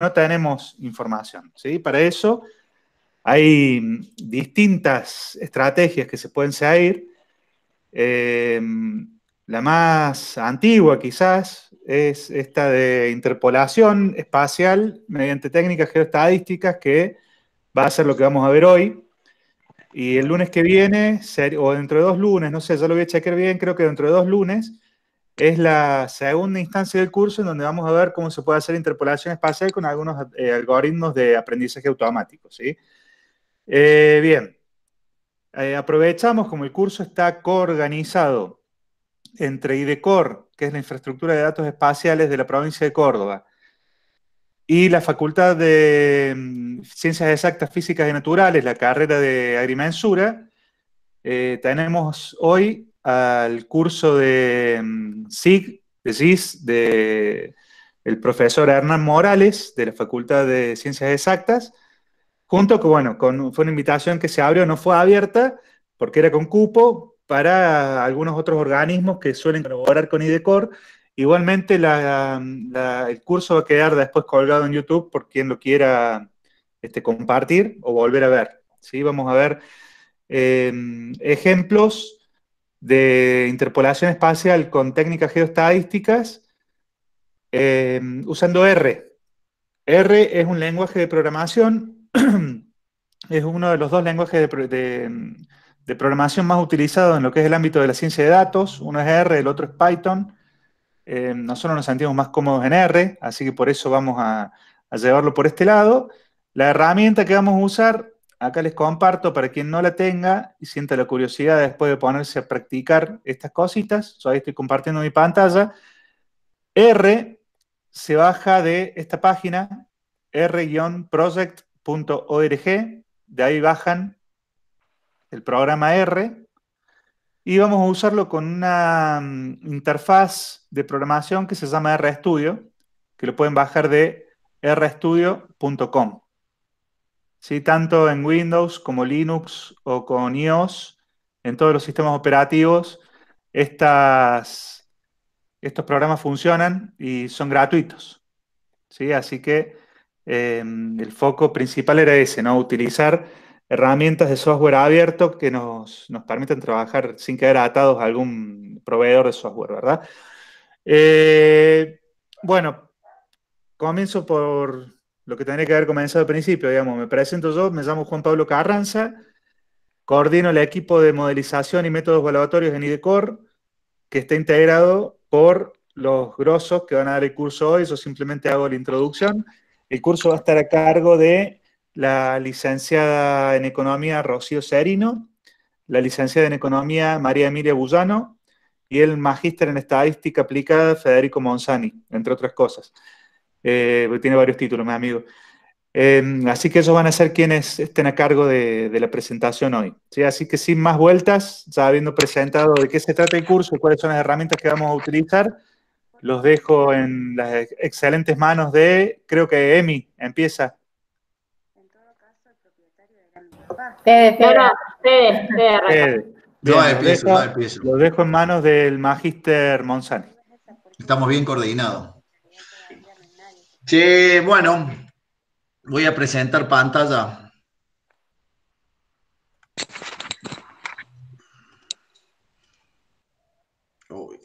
no tenemos información, ¿sí? Para eso hay distintas estrategias que se pueden seguir. La más antigua quizás es esta de interpolación espacial mediante técnicas geoestadísticas, que va a ser lo que vamos a ver hoy. Y el lunes que viene, o dentro de 2 lunes, no sé, ya lo voy a chequear bien, creo que dentro de 2 lunes, es la segunda instancia del curso en donde vamos a ver cómo se puede hacer interpolación espacial con algunos algoritmos de aprendizaje automático, ¿sí? Bien, aprovechamos, como el curso está coorganizado entre IDECOR, que es la infraestructura de datos espaciales de la provincia de Córdoba, y la Facultad de Ciencias Exactas, Físicas y Naturales, la carrera de agrimensura. Tenemos hoy al curso de SIG, de GIS, del profesor Hernán Morales, de la Facultad de Ciencias Exactas, junto con, bueno, fue una invitación que se abrió, no fue abierta, porque era con cupo, para algunos otros organismos que suelen colaborar con IDECOR. Igualmente el curso va a quedar después colgado en YouTube por quien lo quiera compartir o volver a ver, ¿sí? Vamos a ver ejemplos de interpolación espacial con técnicas geoestadísticas usando R. R es un lenguaje de programación, es uno de los 2 lenguajes de programación más utilizados en lo que es el ámbito de la ciencia de datos. Uno es R, el otro es Python. Nosotros nos sentimos más cómodos en R, así que por eso vamos a llevarlo por este lado. La herramienta que vamos a usar, acá les comparto para quien no la tenga y sienta la curiosidad después de ponerse a practicar estas cositas. Yo ahí estoy compartiendo mi pantalla. R se baja de esta página, r-project.org. De ahí bajan el programa R y vamos a usarlo con una interfaz de programación que se llama RStudio, que lo pueden bajar de rstudio.com. ¿Sí? Tanto en Windows como Linux o con iOS, en todos los sistemas operativos, estos programas funcionan y son gratuitos, ¿sí? Así que el foco principal era ese, ¿no? Utilizar herramientas de software abierto que nos permitan trabajar sin quedar atados a algún proveedor de software, ¿verdad? Bueno, comienzo por lo que tendría que haber comenzado al principio, digamos. Me presento yo, me llamo Juan Pablo Carranza, coordino el equipo de modelización y métodos evaluatorios en IDECOR, que está integrado por los grosos que van a dar el curso hoy. Yo simplemente hago la introducción. El curso va a estar a cargo de la licenciada en Economía Rocío Serino, la licenciada en Economía María Emilia Bullano y el magíster en Estadística Aplicada Federico Monzani, entre otras cosas. Tiene varios títulos, mi amigo. Así que ellos van a ser quienes estén a cargo de la presentación hoy, ¿sí? Así que sin más vueltas, ya habiendo presentado de qué se trata el curso y cuáles son las herramientas que vamos a utilizar, los dejo en las excelentes manos de, creo que Emi, empieza. En todo caso, el propietario era mi papá. Fede. Lo dejo en manos del magíster Monzani. Estamos bien coordinados. Che, bueno, voy a presentar pantalla. Uy.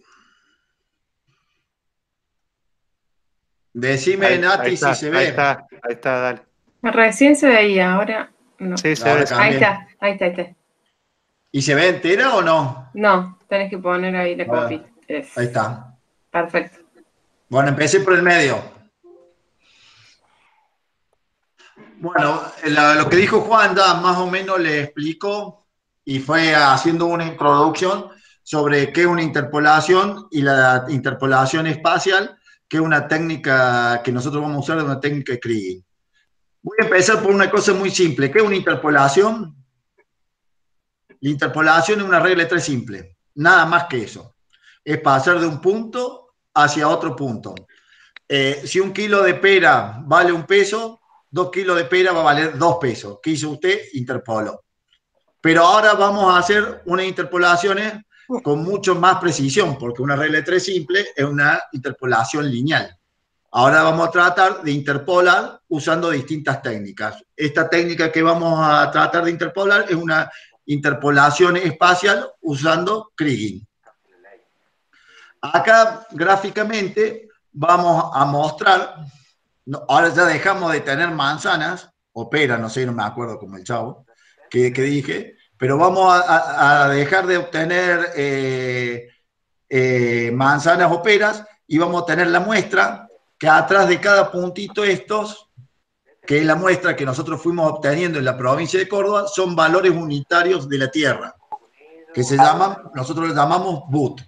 Decime, ahí, Nati, ahí está, si se ve. Ahí está, dale. Recién se veía, ahora no. Sí, se ve. Ahí está. ¿Y se ve entera o no? No, tenés que poner ahí la copita. Ahí está. Perfecto. Bueno, empecé por el medio. Bueno, lo que dijo Juan ya más o menos le explicó y fue haciendo una introducción sobre qué es una interpolación y la interpolación espacial, que es una técnica que nosotros vamos a usar, de una técnica de Kriging. Voy a empezar por una cosa muy simple. ¿Qué es una interpolación? La interpolación es una regla de 3 simple, nada más que eso. Es pasar de un punto hacia otro punto. Si 1 kilo de pera vale 1 peso, 2 kilos de pera va a valer 2 pesos. ¿Qué hizo usted? Interpoló. Pero ahora vamos a hacer unas interpolaciones con mucho más precisión, porque una regla de 3 simple es una interpolación lineal. Ahora vamos a tratar de interpolar usando distintas técnicas. Esta técnica que vamos a tratar de interpolar es una interpolación espacial usando Kriging. Acá gráficamente vamos a mostrar, ahora ya dejamos de tener manzanas, o peras, no sé, no me acuerdo como el chavo, que dije, pero vamos a dejar de obtener manzanas o peras y vamos a tener la muestra que atrás de cada puntito estos, que es la muestra que nosotros fuimos obteniendo en la provincia de Córdoba, son valores unitarios de la tierra, que se llaman, nosotros lo llamamos BUT.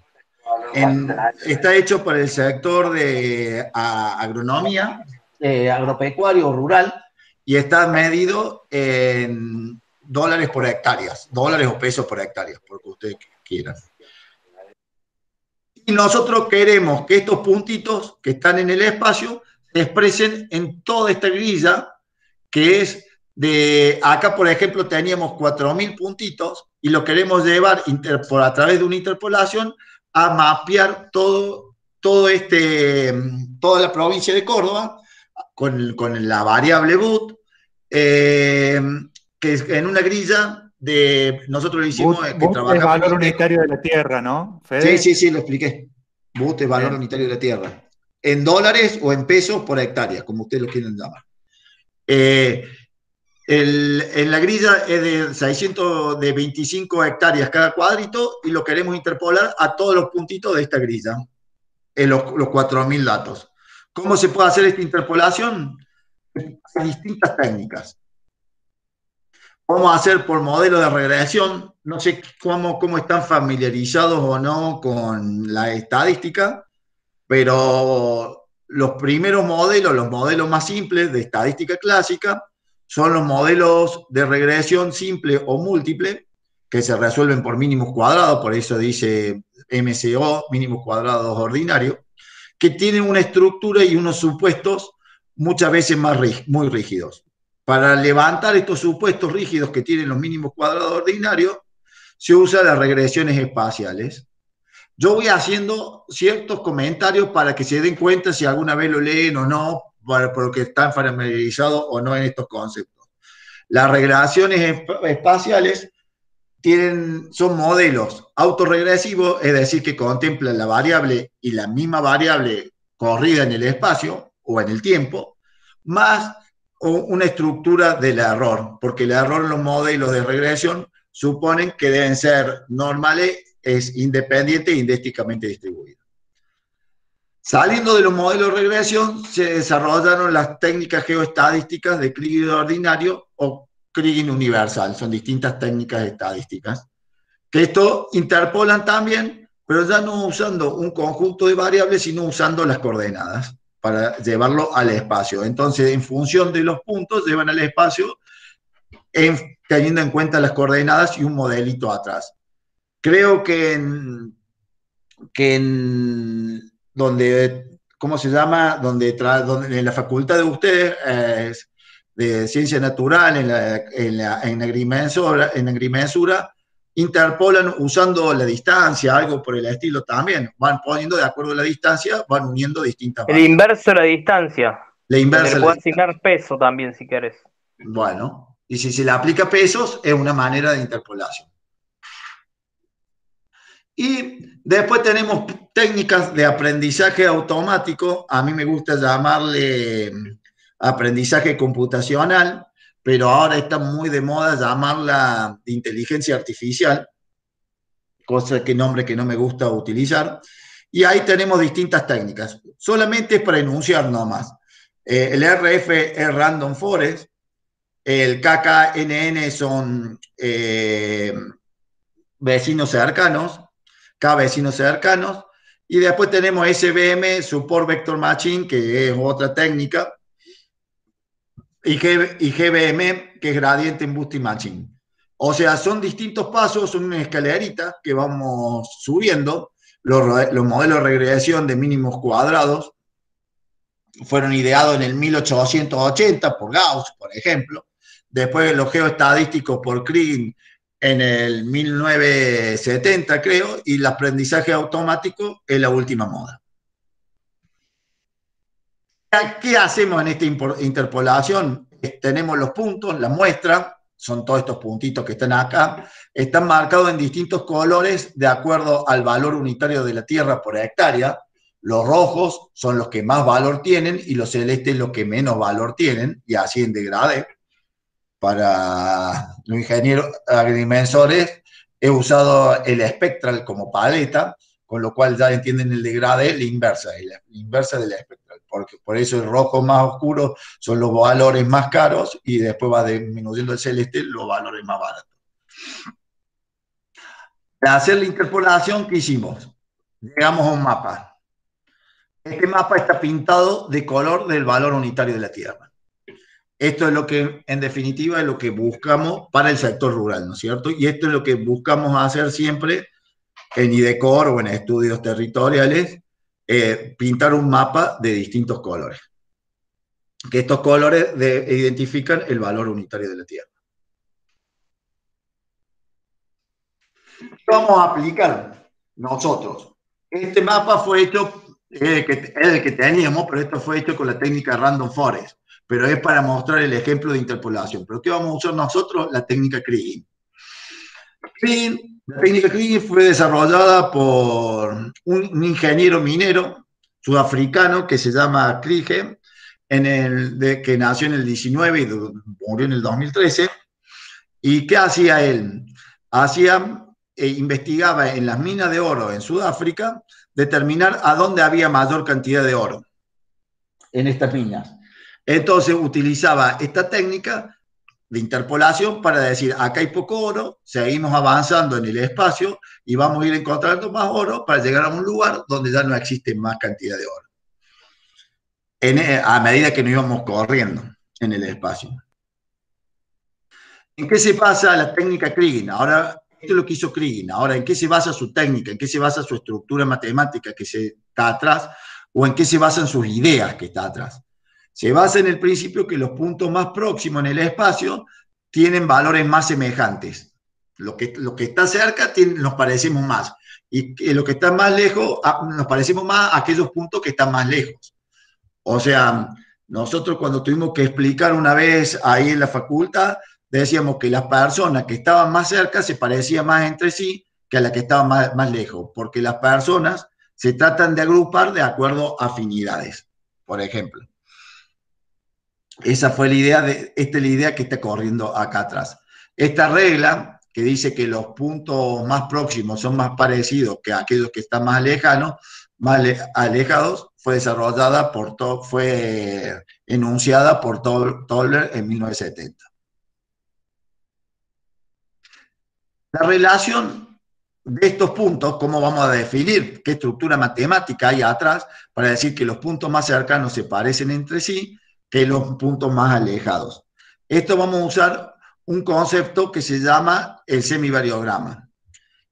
Está hecho por el sector de agronomía, agropecuario, rural, y está medido en dólares por hectáreas, dólares o pesos por hectáreas, porque ustedes quieran. Y nosotros queremos que estos puntitos que están en el espacio se expresen en toda esta grilla, que es de, acá por ejemplo teníamos 4.000 puntitos, y lo queremos llevar a través de una interpolación a mapear toda la provincia de Córdoba con la variable BUT, que es en una grilla de, nosotros lo hicimos, BUT, que BUT es trabajamos valor con unitario de la tierra, ¿no, Fede? Sí, lo expliqué. BUT es valor unitario de la tierra. En dólares o en pesos por hectárea, como ustedes lo quieran llamar. En la grilla es de 625 hectáreas cada cuadrito y lo queremos interpolar a todos los puntitos de esta grilla, en los 4.000 datos. ¿Cómo se puede hacer esta interpolación? Hay distintas técnicas. Vamos a hacer por modelo de regresión. No sé cómo están familiarizados o no con la estadística, pero los primeros modelos, los modelos más simples de estadística clásica, son los modelos de regresión simple o múltiple, que se resuelven por mínimos cuadrados, por eso dice MCO, mínimos cuadrados ordinarios, que tienen una estructura y unos supuestos muchas veces muy rígidos. Para levantar estos supuestos rígidos que tienen los mínimos cuadrados ordinarios, se usan las regresiones espaciales. Yo voy haciendo ciertos comentarios para que se den cuenta si alguna vez lo leen o no, porque están familiarizados o no en estos conceptos. Las regresiones espaciales son modelos autorregresivos, es decir, que contemplan la variable y la misma variable corrida en el espacio o en el tiempo, más una estructura del error, porque el error en los modelos de regresión suponen que deben ser normales, es independiente e indésticamente distribuido. Saliendo de los modelos de regresión, se desarrollaron las técnicas geoestadísticas de Kriging ordinario o Kriging universal. Son distintas técnicas estadísticas, que esto interpolan también, pero ya no usando un conjunto de variables, sino usando las coordenadas para llevarlo al espacio. Entonces, en función de los puntos, llevan al espacio teniendo en cuenta las coordenadas y un modelito atrás. Creo que en donde, ¿cómo se llama? Donde en la facultad de ustedes, de ciencia natural, en agrimensura, interpolan usando la distancia, algo por el estilo también. Van poniendo de acuerdo a la distancia, van uniendo distintas El variables. inverso de la distancia. La inversa le de la puedes distancia. asignar peso también, si querés. Bueno, y si se le aplica pesos, es una manera de interpolación. Y después tenemos técnicas de aprendizaje automático, a mí me gusta llamarle aprendizaje computacional, pero ahora está muy de moda llamarla inteligencia artificial, nombre que no me gusta utilizar, y ahí tenemos distintas técnicas, solamente es para enunciar nomás. El RF es Random Forest, el KKNN son vecinos cercanos, K vecinos cercanos, y después tenemos SVM, Support Vector Matching, que es otra técnica, y GVM, que es Gradient Boosting Matching. O sea, son distintos pasos, son una escalerita que vamos subiendo. Los modelos de regresión de mínimos cuadrados fueron ideados en el 1880 por Gauss, por ejemplo. Después los geoestadísticos por Kriging en el 1970, creo, y el aprendizaje automático es la última moda. ¿Qué hacemos en esta interpolación? Tenemos los puntos, la muestra, son todos estos puntitos que están acá, están marcados en distintos colores de acuerdo al valor unitario de la Tierra por hectárea. Los rojos son los que más valor tienen y los celestes los que menos valor tienen, y así en degradé. Para los ingenieros agrimensores he usado el espectral como paleta, con lo cual ya entienden el degradé, la inversa del espectral, porque por eso el rojo más oscuro son los valores más caros y después va disminuyendo el celeste los valores más baratos. Para hacer la interpolación, ¿qué hicimos? Llegamos a un mapa. Este mapa está pintado de color del valor unitario de la Tierra. Esto es lo que, en definitiva, es lo que buscamos para el sector rural, ¿no es cierto? Y esto es lo que buscamos hacer siempre en IDECOR o en estudios territoriales, pintar un mapa de distintos colores. Que estos colores identifican el valor unitario de la Tierra. ¿Qué vamos a aplicar nosotros? Este mapa fue hecho, es el que teníamos, pero esto fue hecho con la técnica Random Forest, pero es para mostrar el ejemplo de interpolación. ¿Pero qué vamos a usar nosotros? La técnica Kriging. La técnica Kriging fue desarrollada por un ingeniero minero sudafricano que se llama Krige, que nació en el 19 y murió en el 2013. ¿Y qué hacía él? Investigaba en las minas de oro en Sudáfrica, determinar a dónde había mayor cantidad de oro en estas minas. Entonces utilizaba esta técnica de interpolación para decir, acá hay poco oro, seguimos avanzando en el espacio y vamos a ir encontrando más oro para llegar a un lugar donde ya no existe más cantidad de oro. A medida que nos íbamos corriendo en el espacio. ¿En qué se basa la técnica Kriging? Ahora, esto es lo que hizo Kriging. Ahora, ¿en qué se basa su técnica? ¿En qué se basa su estructura matemática que está atrás? ¿O en qué se basan sus ideas que está atrás? Se basa en el principio que los puntos más próximos en el espacio tienen valores más semejantes. Lo que está cerca nos parecemos más. Y lo que está más lejos, nos parecemos más a aquellos puntos que están más lejos. O sea, nosotros cuando tuvimos que explicar una vez ahí en la facultad, decíamos que las personas que estaban más cerca se parecían más entre sí que a las que estaban más lejos, porque las personas se tratan de agrupar de acuerdo a afinidades, por ejemplo. Esa fue la idea, esta es la idea que está corriendo acá atrás. Esta regla que dice que los puntos más próximos son más parecidos que aquellos que están más lejanos, alejados, fue enunciada por Tolber en 1970. La relación de estos puntos, ¿cómo vamos a definir qué estructura matemática hay atrás para decir que los puntos más cercanos se parecen entre sí que los puntos más alejados? Esto vamos a usar un concepto que se llama el semivariograma.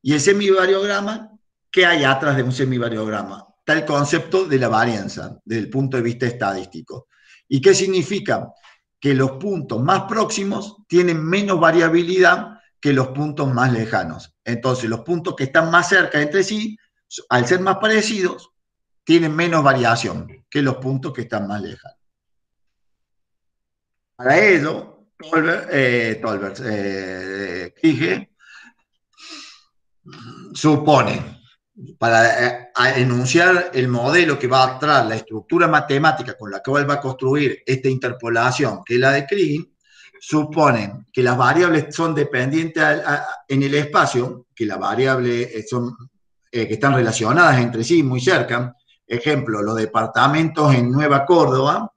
Y el semivariograma, ¿qué hay atrás de un semivariograma? Está el concepto de la varianza, desde el punto de vista estadístico. ¿Y qué significa? Que los puntos más próximos tienen menos variabilidad que los puntos más lejanos. Entonces, los puntos que están más cerca entre sí, al ser más parecidos, tienen menos variación que los puntos que están más lejanos. Para ello, Krige supone, para enunciar el modelo que va a traer la estructura matemática con la que él va a construir esta interpolación, que es la de Kriging, suponen que las variables son dependientes en el espacio, que las variables son, que están relacionadas entre sí muy cerca. Ejemplo, los departamentos en Nueva Córdoba,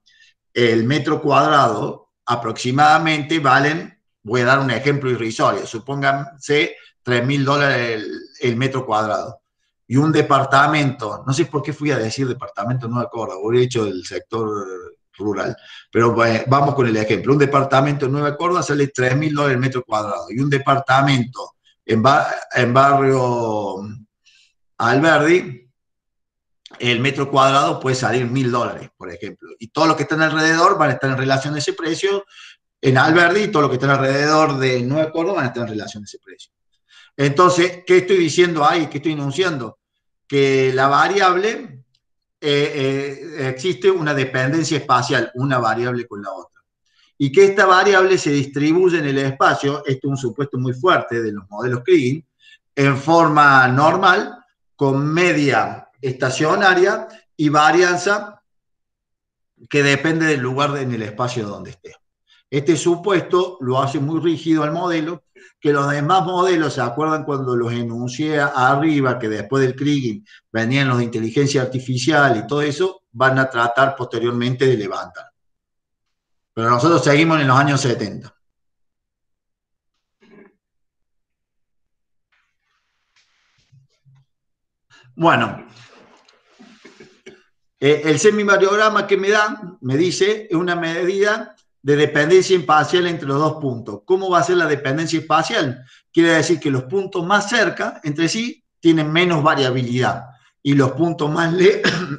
el metro cuadrado aproximadamente valen, voy a dar un ejemplo irrisorio, supónganse $3.000 el metro cuadrado. Y un departamento, no sé por qué fui a decir departamento en Nueva Córdoba, hubiera dicho el sector rural, pero bueno, vamos con el ejemplo. Un departamento en Nueva Córdoba sale $3.000 el metro cuadrado, y un departamento en barrio Alberdi, el metro cuadrado puede salir $1.000, por ejemplo, y todos los que están alrededor van a estar en relación a ese precio en Alberdi, y todos los que están alrededor de Nueva Córdoba van a estar en relación a ese precio. Entonces, ¿qué estoy diciendo ahí? ¿Qué estoy enunciando? Que la variable existe una dependencia espacial, una variable con la otra. Y que esta variable se distribuye en el espacio, esto es un supuesto muy fuerte de los modelos Kriging, en forma normal, con media estacionaria y varianza que depende del lugar en el espacio donde esté. Este supuesto lo hace muy rígido al modelo, que los demás modelos, ¿se acuerdan cuando los enuncié arriba, que después del Kriging venían los de inteligencia artificial y todo eso, van a tratar posteriormente de levantar? Pero nosotros seguimos en los años 70. Bueno, el semivariograma que me da, me dice, es una medida de dependencia espacial entre los dos puntos. ¿Cómo va a ser la dependencia espacial? Quiere decir que los puntos más cerca entre sí tienen menos variabilidad y los puntos más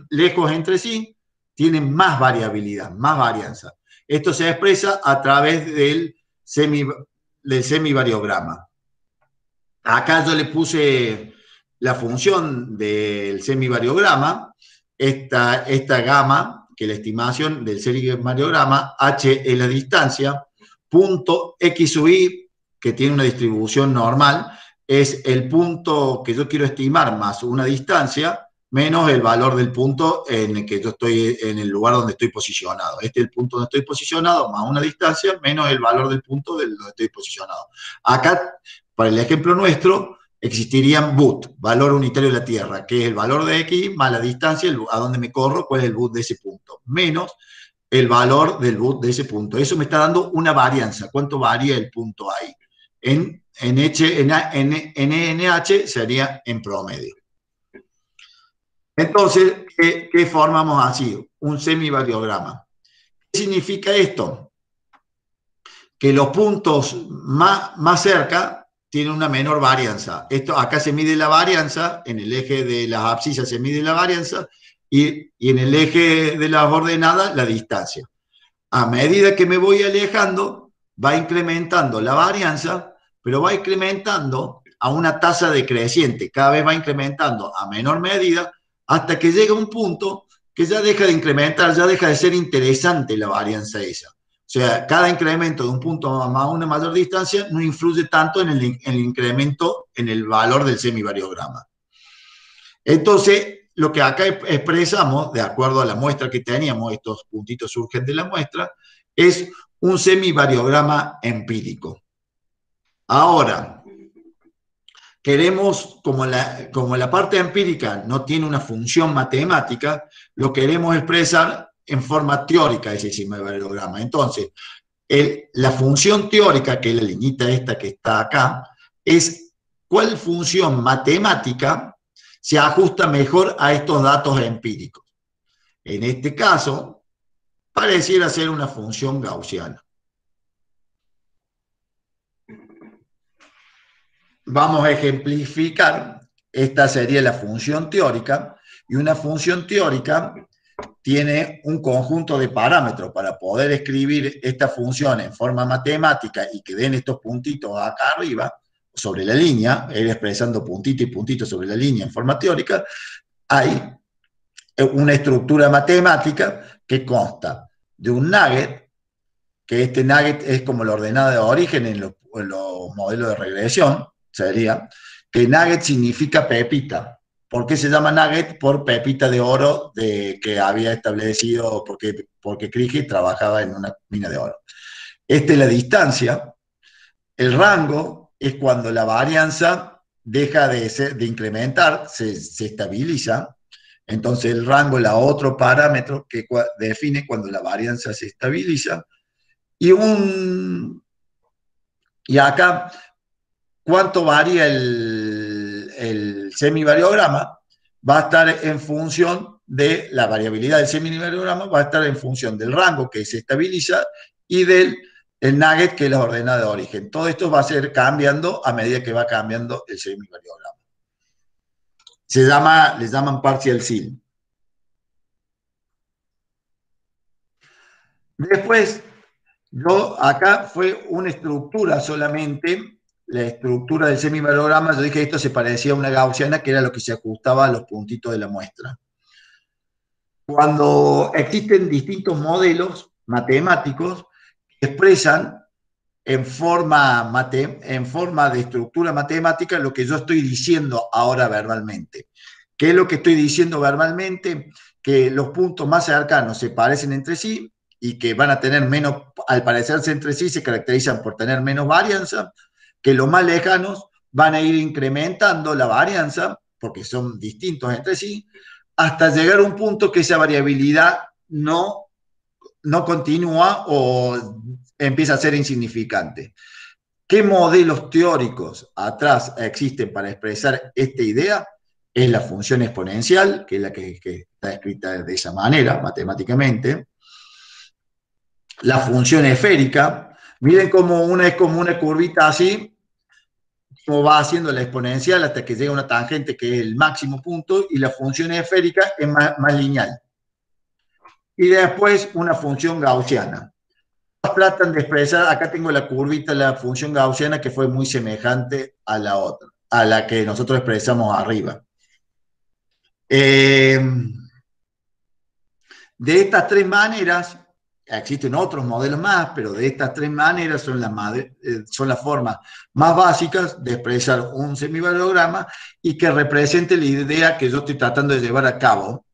lejos entre sí tienen más variabilidad, más varianza. Esto se expresa a través del semivariograma. Acá yo le puse la función del semivariograma, esta gamma, que es la estimación del semivariograma, h es la distancia, punto x sub y, que tiene una distribución normal, es el punto que yo quiero estimar más una distancia, menos el valor del punto en el que yo estoy, en el lugar donde estoy posicionado. Este es el punto donde estoy posicionado, más una distancia, menos el valor del punto donde estoy posicionado. Acá, para el ejemplo nuestro, existirían BUT, valor unitario de la Tierra, que es el valor de X más la distancia a donde me corro, cuál es el BUT de ese punto, menos el valor del BUT de ese punto. Eso me está dando una varianza. ¿Cuánto varía el punto ahí? En NH sería en promedio. Entonces, ¿qué formamos así? Un semivariograma. ¿Qué significa esto? Que los puntos más cerca tienen una menor varianza. Acá se mide la varianza, en el eje de las abscisas se mide la varianza y en el eje de las ordenadas la distancia. A medida que me voy alejando, va incrementando la varianza, pero va incrementando a una tasa decreciente. Cada vez va incrementando a menor medida hasta que llega un punto que ya deja de incrementar, ya deja de ser interesante la varianza esa. O sea, cada incremento de un punto a una mayor distancia no influye tanto en el incremento en el valor del semivariograma. Entonces, lo que acá expresamos, de acuerdo a la muestra que teníamos, estos puntitos surgen de la muestra, es un semivariograma empírico. Ahora, queremos, como la parte empírica no tiene una función matemática, lo queremos expresar en forma teórica ese semivariograma. Entonces, la función teórica, que es la liñita esta que está acá, es cuál función matemática se ajusta mejor a estos datos empíricos. En este caso, pareciera ser una función gaussiana. Vamos a ejemplificar, esta sería la función teórica, y una función teórica tiene un conjunto de parámetros. Para poder escribir esta función en forma matemática y que den estos puntitos acá arriba, sobre la línea, ir expresando puntito y puntito sobre la línea en forma teórica, hay una estructura matemática que consta de un nugget, que este nugget es como la ordenada de origen en los modelos de regresión, sería, que nugget significa pepita. ¿Por qué se llama nugget? Por pepita de oro que había establecido, porque Krige trabajaba en una mina de oro. Esta es la distancia. El rango es cuando la varianza deja de incrementar, se estabiliza. Entonces el rango es otro parámetro que define cuando la varianza se estabiliza. Y acá, ¿cuánto varía el semivariograma? Va a estar en función de la variabilidad del semivariograma, va a estar en función del rango que se estabiliza y del nugget, que es la ordenada de origen. Todo esto va a ser cambiando a medida que va cambiando el semivariograma. Le llaman partial seal. Después, acá fue una estructura solamente, la estructura del semivariograma. Yo dije esto se parecía a una gaussiana, que era lo que se ajustaba a los puntitos de la muestra. cuando existen distintos modelos matemáticos que expresan en forma de estructura matemática lo que yo estoy diciendo ahora verbalmente. ¿Qué es lo que estoy diciendo verbalmente? Que los puntos más cercanos se parecen entre sí y que van a tener menos, al parecerse entre sí, se caracterizan por tener menos varianza, que los más lejanos van a ir incrementando la varianza, porque son distintos entre sí, hasta llegar a un punto que esa variabilidad no continúa o empieza a ser insignificante. ¿Qué modelos teóricos atrás existen para expresar esta idea? Es la función exponencial, que es la que está escrita de esa manera, matemáticamente. La función esférica, miren cómo una es como una curvita así, como va haciendo la exponencial hasta que llega a una tangente que es el máximo punto, y la función esférica es más lineal. Y después una función gaussiana. Tratan de expresar, acá tengo la curvita, la función gaussiana, que fue muy semejante a la otra, a la que nosotros expresamos arriba. De estas tres maneras, existen otros modelos más, pero de estas tres maneras son las formas más básicas de expresar un semiparalelograma y que represente la idea que yo estoy tratando de llevar a cabo,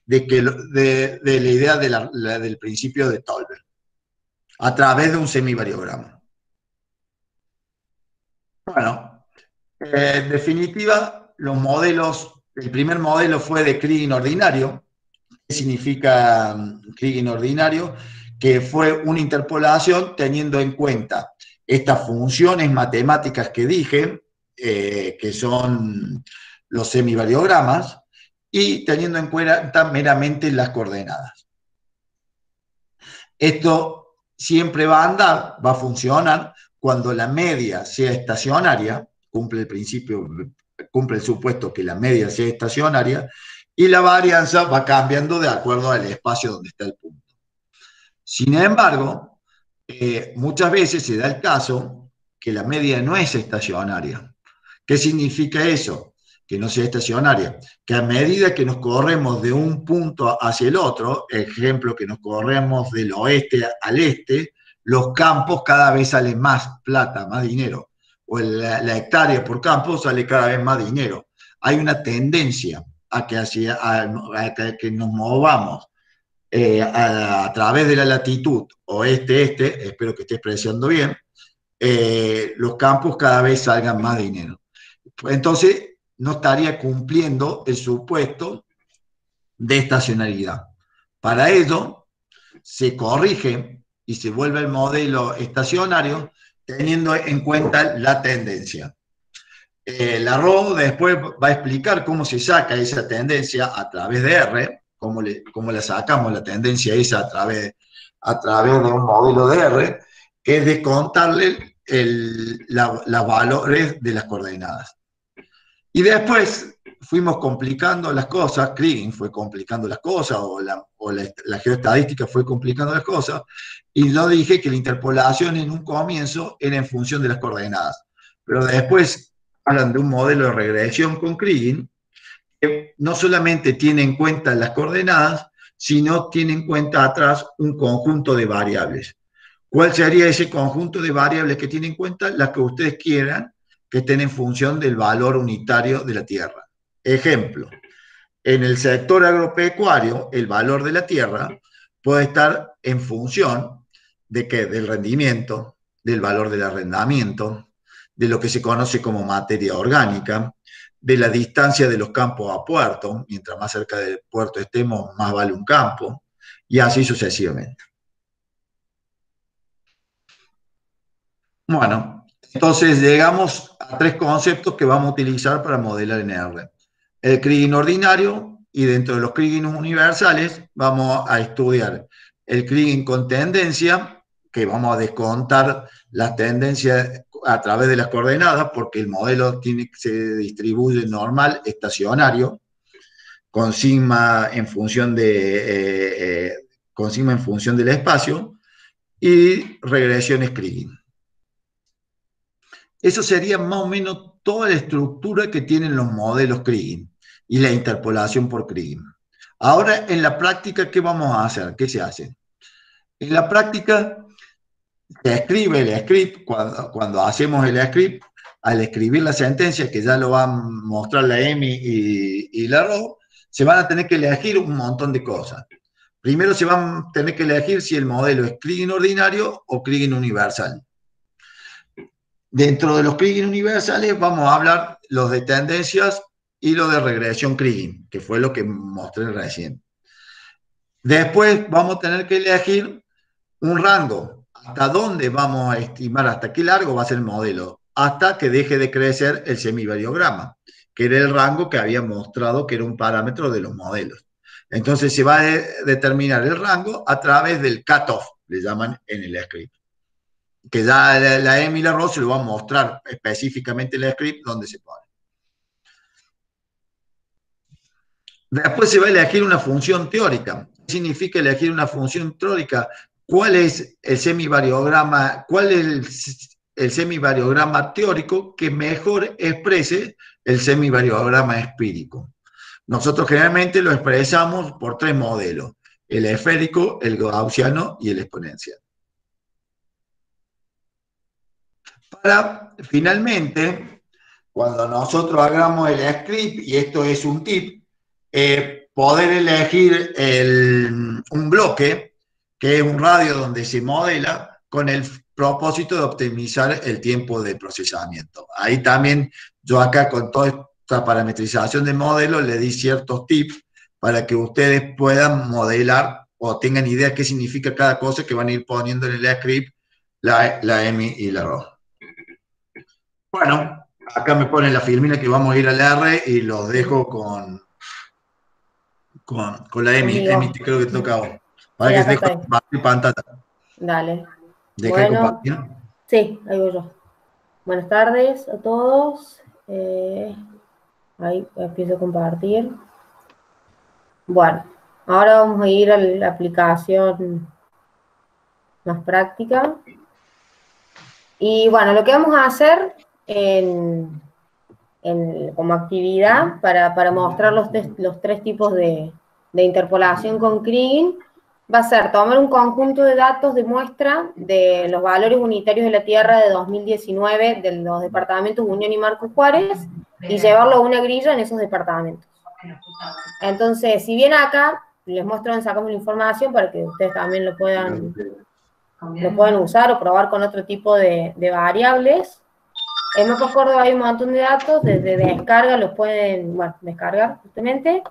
de la idea del principio de Tolbert, a través de un semivariograma. Bueno, en definitiva, los modelos, el primer modelo fue de Kriging ordinario. ¿Qué significa Kriging ordinario? Que fue una interpolación teniendo en cuenta estas funciones matemáticas que dije, que son los semivariogramas, y teniendo en cuenta meramente las coordenadas. Esto siempre va a andar, va a funcionar cuando la media sea estacionaria, cumple el supuesto que la media sea estacionaria, y la varianza va cambiando de acuerdo al espacio donde está el punto. Sin embargo, muchas veces se da el caso que la media no es estacionaria. ¿Qué significa eso? Que no sea estacionaria. Que a medida que nos corremos de un punto hacia el otro, ejemplo, que nos corremos del oeste al este, los campos cada vez salen más plata, más dinero. O la hectárea por campo sale cada vez más dinero. Hay una tendencia a que nos movamos a través de la latitud oeste-este, espero que esté expresando bien, los campos cada vez salgan más dinero. Entonces, no estaría cumpliendo el supuesto de estacionalidad. Para ello, se corrige y se vuelve el modelo estacionario teniendo en cuenta la tendencia. La RO después va a explicar cómo se saca esa tendencia a través de R, cómo la sacamos la tendencia esa a través de un modelo de R, que es de contarle los valores de las coordenadas. Y después fuimos complicando las cosas, Kriging fue complicando las cosas, o la geoestadística fue complicando las cosas, y yo dije que la interpolación en un comienzo era en función de las coordenadas. Pero después hablan de un modelo de regresión con Kriging, que no solamente tiene en cuenta las coordenadas, sino tiene en cuenta atrás un conjunto de variables. ¿Cuál sería ese conjunto de variables que tiene en cuenta? Las que ustedes quieran, que estén en función del valor unitario de la tierra. Ejemplo, en el sector agropecuario, el valor de la tierra puede estar en función de ¿qué? Del rendimiento, del valor del arrendamiento, de lo que se conoce como materia orgánica, de la distancia de los campos a puerto. Mientras más cerca del puerto estemos, más vale un campo, y así sucesivamente. Bueno, entonces llegamos a tres conceptos que vamos a utilizar para modelar en R. El Kriging ordinario, y dentro de los Kriging universales vamos a estudiar el Kriging con tendencia, que vamos a descontar las tendencias a través de las coordenadas, porque el modelo se distribuye normal, estacionario, con sigma en función del espacio, y regresiones Kriging. Eso sería más o menos toda la estructura que tienen los modelos Kriging y la interpolación por Kriging. Ahora, en la práctica, ¿qué vamos a hacer? ¿Qué se hace? En la práctica, se escribe el script, cuando hacemos el script, al escribir la sentencia, que ya lo van a mostrar la Emi y la Ro, se van a tener que elegir un montón de cosas. Primero se van a tener que elegir si el modelo es Kriging ordinario o Kriging universal. Dentro de los Kriging universales vamos a hablar los de tendencias y los de regresión Kriging, que fue lo que mostré recién. Después vamos a tener que elegir un rango. ¿Hasta dónde vamos a estimar, hasta qué largo va a ser el modelo? Hasta que deje de crecer el semivariograma, que era el rango que había mostrado que era un parámetro de los modelos. Entonces se va a determinar el rango a través del cutoff, le llaman en el script. Que ya la Emi y la Ro se lo va a mostrar específicamente en el script donde se pone. Después se va a elegir una función teórica. ¿Qué significa elegir una función teórica? ¿Cuál es el semivariograma? ¿Cuál es el semivariograma teórico que mejor exprese el semivariograma empírico? Nosotros generalmente lo expresamos por 3 modelos: el esférico, el gaussiano y el exponencial. Para, finalmente, cuando nosotros hagamos el script, y esto es un tip, poder elegir un bloque, que es un radio donde se modela, con el propósito de optimizar el tiempo de procesamiento. Ahí también yo acá con toda esta parametrización de modelos le di ciertos tips para que ustedes puedan modelar o tengan idea qué significa cada cosa que van a ir poniendo en el script la Emi y la Ro. Bueno, acá me pone la filmina que vamos a ir al R y los dejo con la Emi. Conmigo. Emi, creo que te toca a vos. Sí, Para que acá dejo estoy. compartir pantalla. Dale. Deja de Bueno, compartir. sí, ahí voy yo. Buenas tardes a todos. Ahí empiezo a compartir. Bueno, ahora vamos a ir a la aplicación más práctica. Y bueno, lo que vamos a hacer como actividad para mostrar los 3 tipos de interpolación con Kriging va a ser tomar un conjunto de datos de muestra de los valores unitarios de la Tierra de 2019 de los departamentos Unión y Marcos Juárez y llevarlo a una grilla en esos departamentos. Entonces, si bien acá les muestro dónde sacamos la información para que ustedes también lo puedan usar o probar con otro tipo de variables. En Mapas Córdoba hay un montón de datos, desde descarga los pueden, descargar justamente.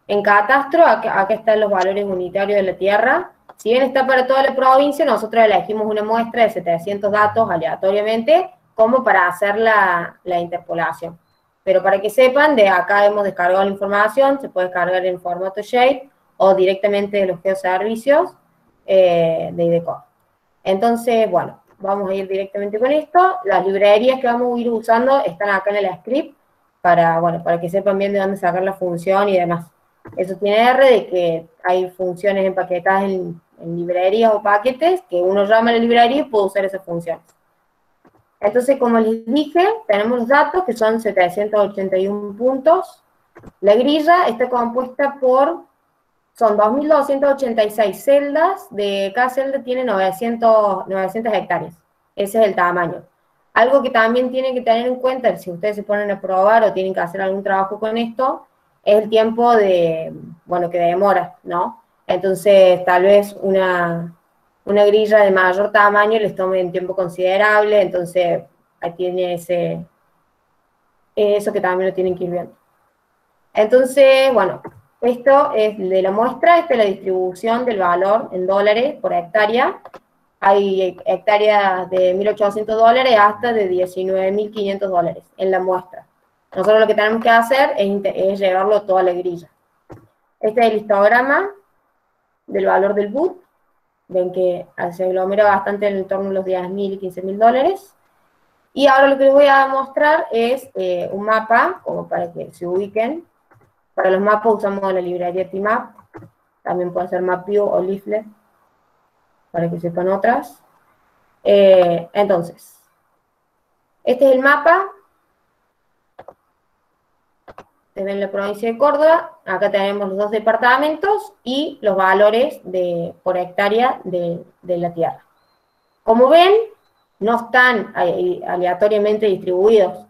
En Catastro, acá están los valores unitarios de la Tierra. Si bien está para toda la provincia, nosotros elegimos una muestra de 700 datos aleatoriamente, como para hacer la interpolación. Pero para que sepan, de acá hemos descargado la información, se puede descargar en formato shape o directamente de los geoservicios de IDECO. Entonces, bueno, vamos a ir directamente con esto. Las librerías que vamos a ir usando están acá en el script para que sepan bien de dónde sacar la función y demás. Eso tiene R de que hay funciones empaquetadas en librerías o paquetes que uno llama a la librería y puede usar esas funciones. Entonces, como les dije, tenemos los datos que son 781 puntos. La grilla está compuesta son 2.286 celdas, cada celda tiene 900 hectáreas. Ese es el tamaño. Algo que también tienen que tener en cuenta, si ustedes se ponen a probar o tienen que hacer algún trabajo con esto, es el tiempo que demora, ¿no? Entonces, tal vez una grilla de mayor tamaño les tome un tiempo considerable, entonces ahí tiene eso que también lo tienen que ir viendo. Entonces, bueno, esto es de la muestra, esta es la distribución del valor en dólares por hectárea. Hay hectáreas de $1.800 hasta de $19.500 en la muestra. Nosotros lo que tenemos que hacer es llevarlo toda la grilla. Este es el histograma del valor del BUT. Ven que se aglomera bastante en el torno de los $10.000 y $15.000. Y ahora lo que les voy a mostrar es un mapa, como para que se ubiquen. Para los mapas usamos la librería TMap, también puede ser MapView o Leaflet, para que sepan otras. Entonces, este es el mapa ustedes ven la provincia de Córdoba, acá tenemos los dos departamentos y los valores por hectárea de la tierra. Como ven, no están aleatoriamente distribuidos.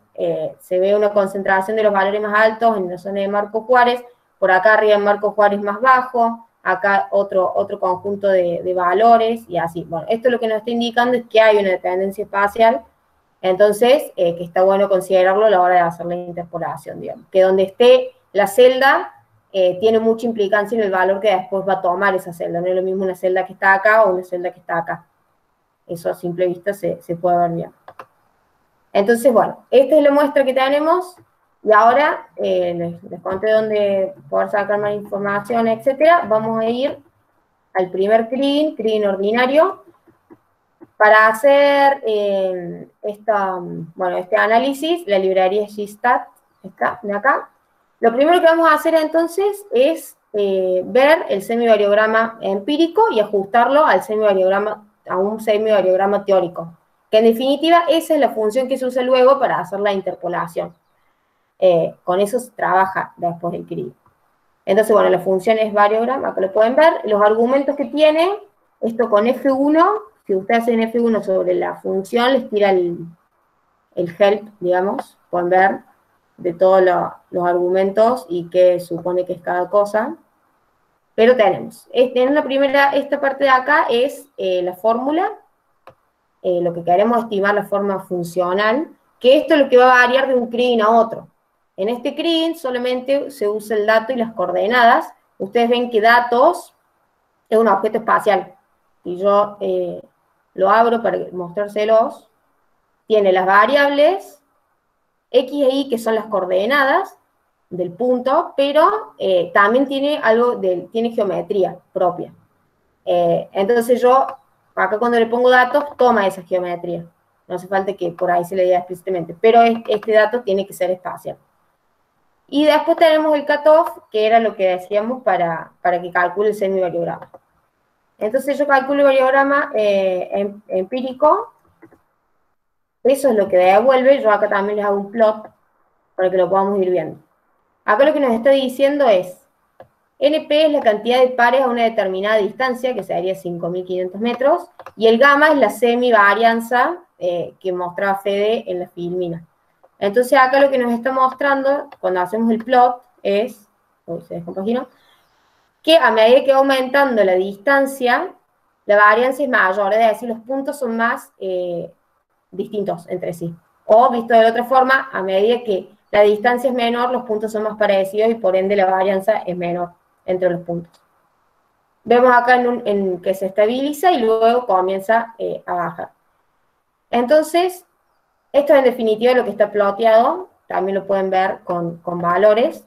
Se ve una concentración de los valores más altos en la zona de Marco Juárez, por acá arriba en Marco Juárez más bajo, acá otro conjunto de valores y así. Bueno, esto lo que nos está indicando es que hay una dependencia espacial, entonces que está bueno considerarlo a la hora de hacer la interpolación, digamos. Que donde esté la celda tiene mucha implicancia en el valor que después va a tomar esa celda. No es lo mismo una celda que está acá o una celda que está acá. Eso a simple vista se puede ver bien. Entonces, bueno, esta es la muestra que tenemos, y ahora les conté dónde poder sacar más información, etcétera. Vamos a ir al primer CRIN ordinario, para hacer este análisis. La librería GStat está de acá. Lo primero que vamos a hacer entonces es ver el semivariograma empírico y ajustarlo a un semivariograma teórico, que en definitiva esa es la función que se usa luego para hacer la interpolación. Con eso se trabaja después del CRIN. Entonces, bueno, la función es variograma, acá lo pueden ver. Los argumentos que tiene, esto con F1, si ustedes hacen F1 sobre la función, les tira el help, digamos, pueden ver de todos los argumentos y qué supone que es cada cosa. Pero tenemos, esta parte de acá es la fórmula, lo que queremos estimar la forma funcional, que esto es lo que va a variar de un CRIN a otro. En este CRIN solamente se usa el dato y las coordenadas. Ustedes ven que datos es un objeto espacial. Y yo lo abro para mostrárselos. Tiene las variables X e Y, que son las coordenadas del punto, pero también tiene tiene geometría propia. Entonces yo, acá cuando le pongo datos, toma esa geometría. No hace falta que por ahí se le diga explícitamente, pero este dato tiene que ser espacial. Y después tenemos el cutoff, que era lo que decíamos para que calcule el semivariograma. Entonces yo calculo el variograma empírico, eso es lo que devuelve. Yo acá también les hago un plot para que lo podamos ir viendo. Acá lo que nos está diciendo es, NP es la cantidad de pares a una determinada distancia, que sería 5.500 metros, y el gamma es la semivarianza que mostraba Fede en la filmina. Entonces acá lo que nos está mostrando, cuando hacemos el plot, es, se descompaginó, que a medida que va aumentando la distancia, la varianza es mayor, es decir, los puntos son más distintos entre sí. O, visto de otra forma, a medida que la distancia es menor, los puntos son más parecidos y por ende la varianza es menor entre los puntos. Vemos acá en que se estabiliza y luego comienza a bajar. Entonces, esto es en definitiva lo que está ploteado, también lo pueden ver con valores.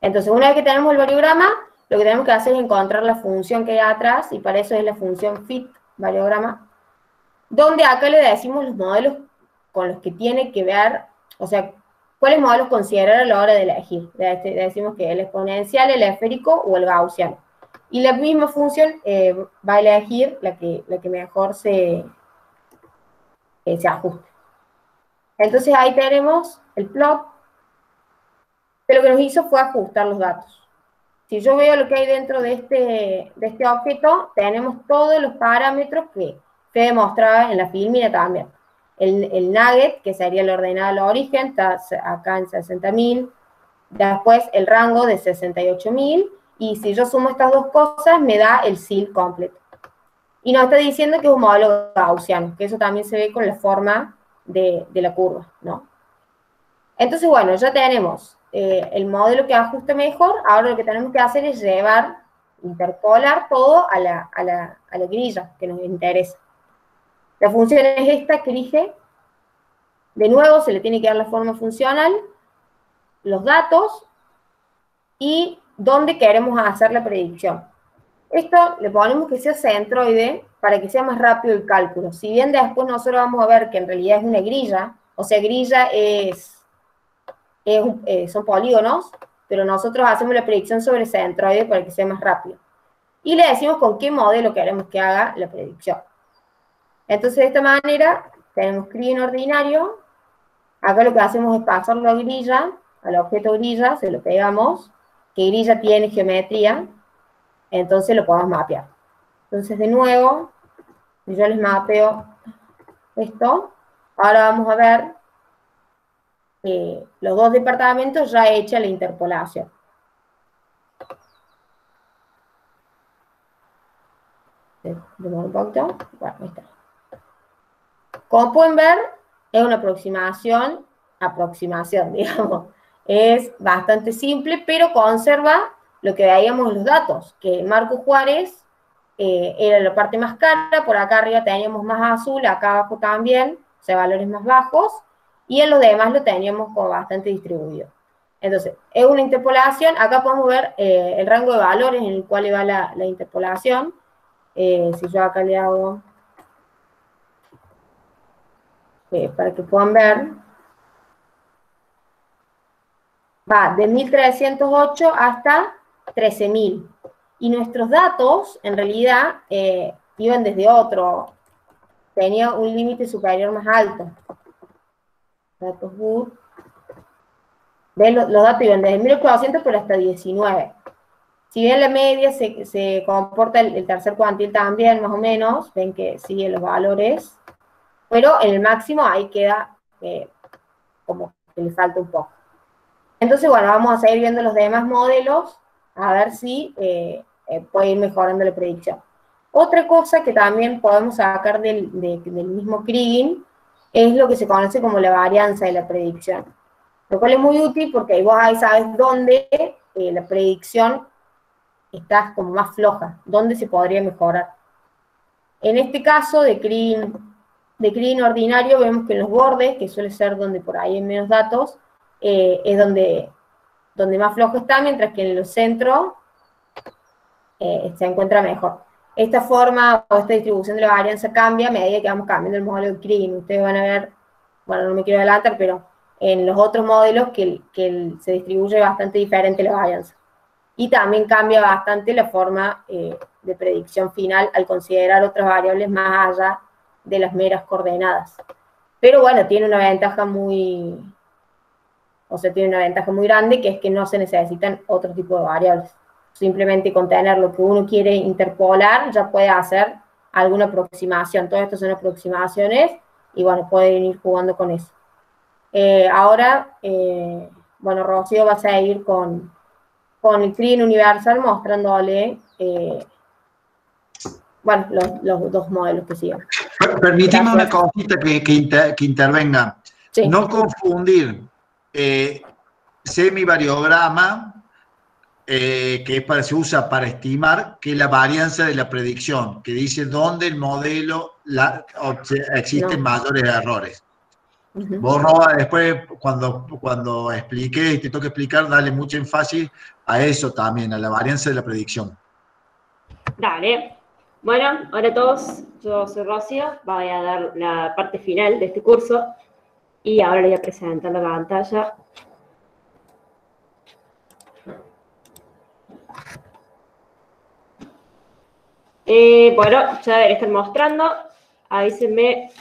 Entonces, una vez que tenemos el variograma, lo que tenemos que hacer es encontrar la función que hay atrás, y para eso es la función fit variograma, donde acá le decimos los modelos con los que tiene que ver, o sea, cuáles modelos considerar a la hora de elegir. Le decimos que el exponencial, el esférico o el gaussiano. Y la misma función va a elegir la que mejor se ajuste. Entonces ahí tenemos el plot, que lo que nos hizo fue ajustar los datos. Si yo veo lo que hay dentro de este objeto, tenemos todos los parámetros que Fede mostraba en la filmina también. El nugget, que sería el ordenado al origen, está acá en 60.000. Después el rango de 68.000. Y si yo sumo estas dos cosas, me da el SIL completo. Y nos está diciendo que es un modelo gaussiano, que eso también se ve con la forma de la curva, ¿no? Entonces, bueno, ya tenemos el modelo que ajusta mejor. Ahora lo que tenemos que hacer es interpolar todo a la grilla que nos interesa. La función es esta, que elige. De nuevo, se le tiene que dar la forma funcional, los datos, y dónde queremos hacer la predicción. Esto le ponemos que sea centroide para que sea más rápido el cálculo. Si bien después nosotros vamos a ver que en realidad es una grilla, o sea, grilla son polígonos, pero nosotros hacemos la predicción sobre centroide para que sea más rápido. Y le decimos con qué modelo queremos que haga la predicción. Entonces, de esta manera, tenemos CRIN ordinario, Acá lo que hacemos es pasarlo a grilla, al objeto grilla, se lo pegamos, que grilla tiene geometría, entonces lo podemos mapear. Entonces, de nuevo, yo les mapeo esto. Ahora vamos a ver los dos departamentos ya hecha la interpolación. Demora un poquito. Bueno, ahí está. Como pueden ver, es una aproximación, digamos. Es bastante simple, pero conserva lo que veíamos en los datos, que Marco Juárez era la parte más cara, por acá arriba teníamos más azul, acá abajo también, o sea, valores más bajos, y en los demás lo teníamos como bastante distribuido. Entonces, es una interpolación, acá podemos ver el rango de valores en el cual va la interpolación. Si yo acá le hago, para que puedan ver, va de 1308 hasta 13000. Y nuestros datos, en realidad, iban desde otro, tenía un límite superior más alto. Datos boot. ¿Ven? Los datos iban desde 1800 pero hasta 19. Si bien la media se comporta el tercer cuantil también, más o menos, ven que sigue los valores, pero en el máximo ahí queda como que le falta un poco. Entonces, bueno, vamos a seguir viendo los demás modelos, a ver si puede ir mejorando la predicción. Otra cosa que también podemos sacar del mismo Kriging es lo que se conoce como la varianza de la predicción. Lo cual es muy útil porque vos ahí sabes dónde la predicción está como más floja, dónde se podría mejorar. En este caso de Kriging ordinario vemos que en los bordes, que suele ser donde por ahí hay menos datos, es donde más flojo está, mientras que en los centros se encuentra mejor. Esta forma o esta distribución de la varianza cambia a medida que vamos cambiando el modelo de Kriging. Ustedes van a ver, bueno, no me quiero adelantar, pero en los otros modelos que se distribuye bastante diferente la varianza. Y también cambia bastante la forma de predicción final al considerar otras variables más allá de las meras coordenadas. Pero bueno, tiene una ventaja muy grande, que es que no se necesitan otro tipo de variables. Simplemente con tener lo que uno quiere interpolar, ya puede hacer alguna aproximación. Todo esto son aproximaciones, y bueno, pueden ir jugando con eso. Ahora, bueno, Rocío va a seguir con el Kriging universal, mostrándole, bueno, los dos modelos que siguen. Permíteme una cosita que intervenga. Sí. No confundir semivariograma, que se usa para estimar, que la varianza de la predicción, que dice dónde el modelo existen mayores errores. Vos, Roa, después cuando explique y te toque explicar, dale mucho énfasis a eso también, a la varianza de la predicción. Dale. Bueno, hola a todos, yo soy Rocío, voy a dar la parte final de este curso y ahora les voy a presentar la pantalla. Bueno, ya debería estar mostrando, avísenme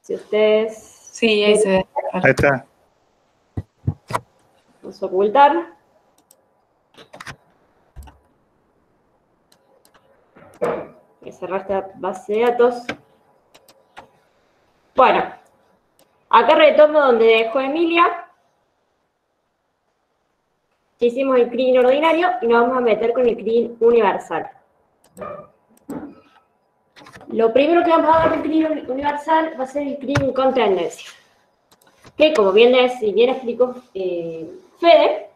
si ustedes... Sí, ahí se ve. Ahí está. Vamos a ocultar. Voy a cerrar esta base de datos. Bueno, acá retomo donde dejó Emilia. Hicimos el Kriging ordinario y nos vamos a meter con el Kriging universal. Lo primero que vamos a ver del Kriging universal va a ser el Kriging con tendencia. Que, como bien explicó Fede,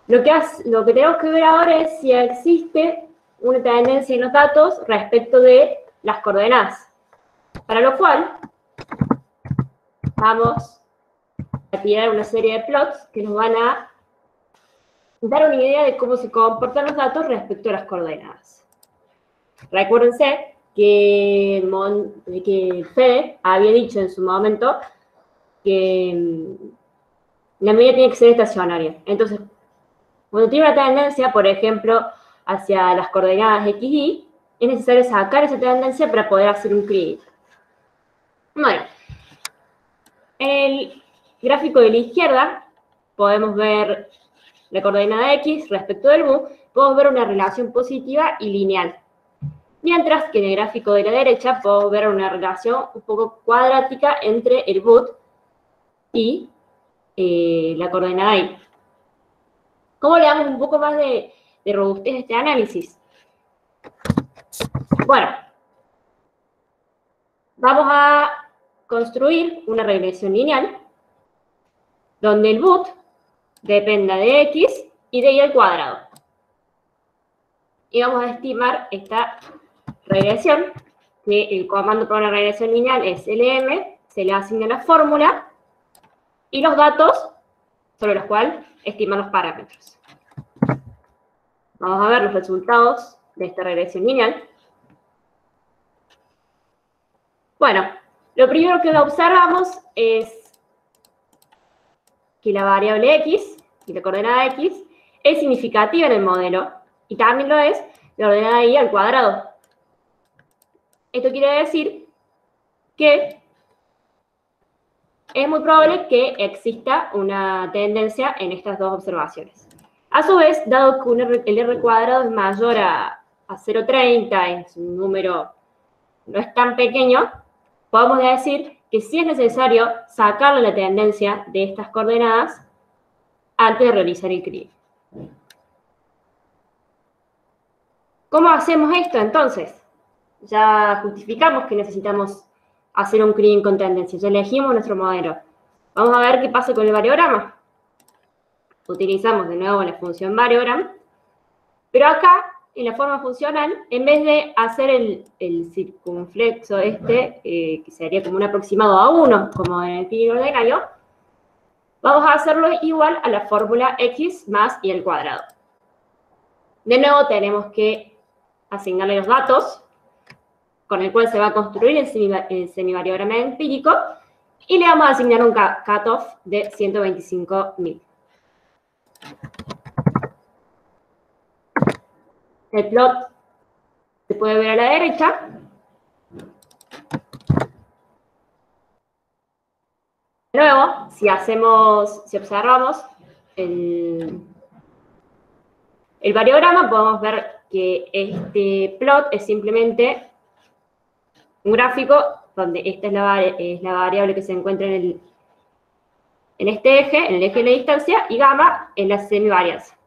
lo que tenemos que ver ahora es si existe una tendencia en los datos respecto de las coordenadas. Para lo cual, vamos a tirar una serie de plots que nos van a dar una idea de cómo se comportan los datos respecto a las coordenadas. Recuérdense que Fede había dicho en su momento que la medida tiene que ser estacionaria. Entonces, cuando tiene una tendencia, por ejemplo, hacia las coordenadas x, y, es necesario sacar esa tendencia para poder hacer un Kriging. Bueno, En el gráfico de la izquierda podemos ver la coordenada X respecto del boot, podemos ver una relación positiva y lineal. Mientras que en el gráfico de la derecha podemos ver una relación un poco cuadrática entre el boot y la coordenada Y. ¿Cómo le damos un poco más de robustez a este análisis? Bueno, vamos a construir una regresión lineal donde el boot dependa de X y de Y al cuadrado. Y vamos a estimar esta regresión, que el comando para una regresión lineal es LM, se le asigna la fórmula y los datos sobre los cuales estiman los parámetros. Vamos a ver los resultados de esta regresión lineal. Bueno, lo primero que observamos es que la variable X y la coordenada X es significativa en el modelo y también lo es la coordenada Y al cuadrado. Esto quiere decir que es muy probable que exista una tendencia en estas dos observaciones. A su vez, dado que el R cuadrado es mayor a 0,30, es un número, no es tan pequeño, podemos decir que sí es necesario sacarle la tendencia de estas coordenadas antes de realizar el CRIE. ¿Cómo hacemos esto entonces? Ya justificamos que necesitamos hacer un CRIE con tendencia, ya elegimos nuestro modelo. Vamos a ver qué pasa con el variograma. Utilizamos de nuevo la función variogram, pero acá, en la forma funcional, en vez de hacer el circunflexo que sería como un aproximado a 1, como en el PIN ordinario, vamos a hacerlo igual a la fórmula X más Y al cuadrado. De nuevo tenemos que asignarle los datos con el cual se va a construir el semivariograma empírico y le vamos a asignar un cutoff de 125.000. El plot se puede ver a la derecha. De nuevo, si observamos el variograma, podemos ver que este plot es simplemente un gráfico donde esta es la variable que se encuentra en este eje, en el eje de la distancia, y gamma en la semivarianza.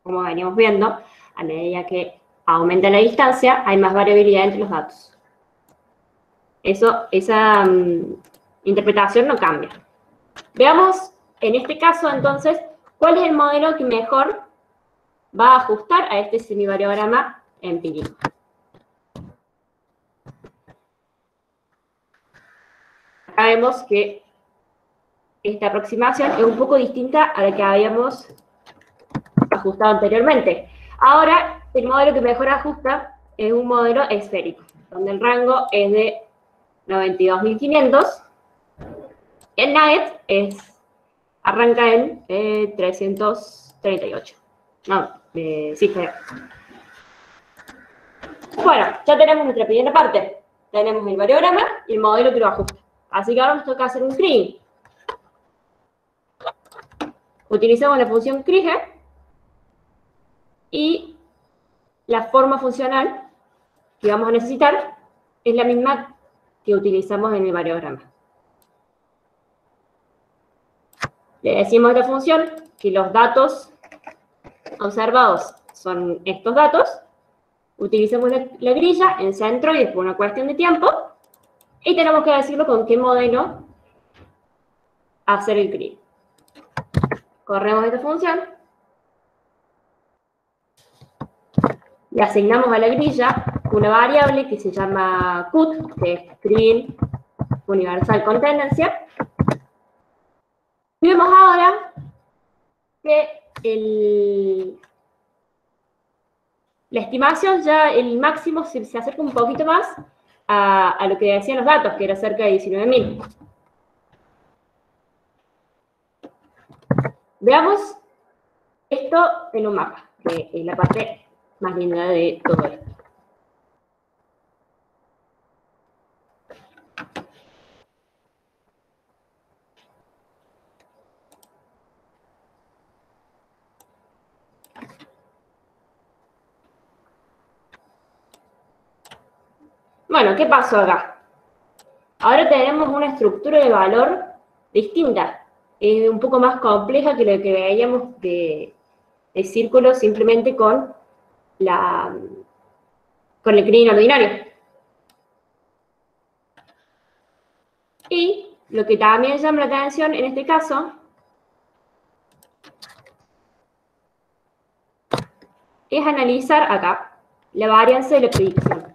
Como veníamos viendo, a medida que aumenta la distancia, hay más variabilidad entre los datos. Esa interpretación no cambia. Veamos, en este caso, entonces, cuál es el modelo que mejor va a ajustar a este semivariograma empírico. Acá vemos que esta aproximación es un poco distinta a la que habíamos ajustado anteriormente. Ahora, el modelo que mejor ajusta es un modelo esférico, donde el rango es de 92.500. El nugget arranca en 338. Sí, creo. Bueno, ya tenemos nuestra primera parte. Tenemos el variograma y el modelo que lo ajusta. Así que ahora nos toca hacer un CRIE. Utilizamos la función CRIE y la forma funcional que vamos a necesitar es la misma que utilizamos en el variograma. Le decimos a esta función que los datos observados son estos datos. Utilizamos la grilla en centro y después una cuestión de tiempo. Y tenemos que decirlo con qué modelo hacer el CRIE. Corremos esta función. Le asignamos a la grilla una variable que se llama CUT, que es CRIE universal con tendencia. Y vemos ahora que la estimación ya, el máximo se acerca un poquito más a lo que decían los datos, que era cerca de 19.000. Veamos esto en un mapa, que es la parte más linda de todo esto. Bueno, ¿qué pasó acá? Ahora tenemos una estructura de valor distinta, un poco más compleja que lo que veíamos de círculo simplemente con el Kriging ordinario. Y lo que también llama la atención en este caso es analizar acá la varianza de la predicción.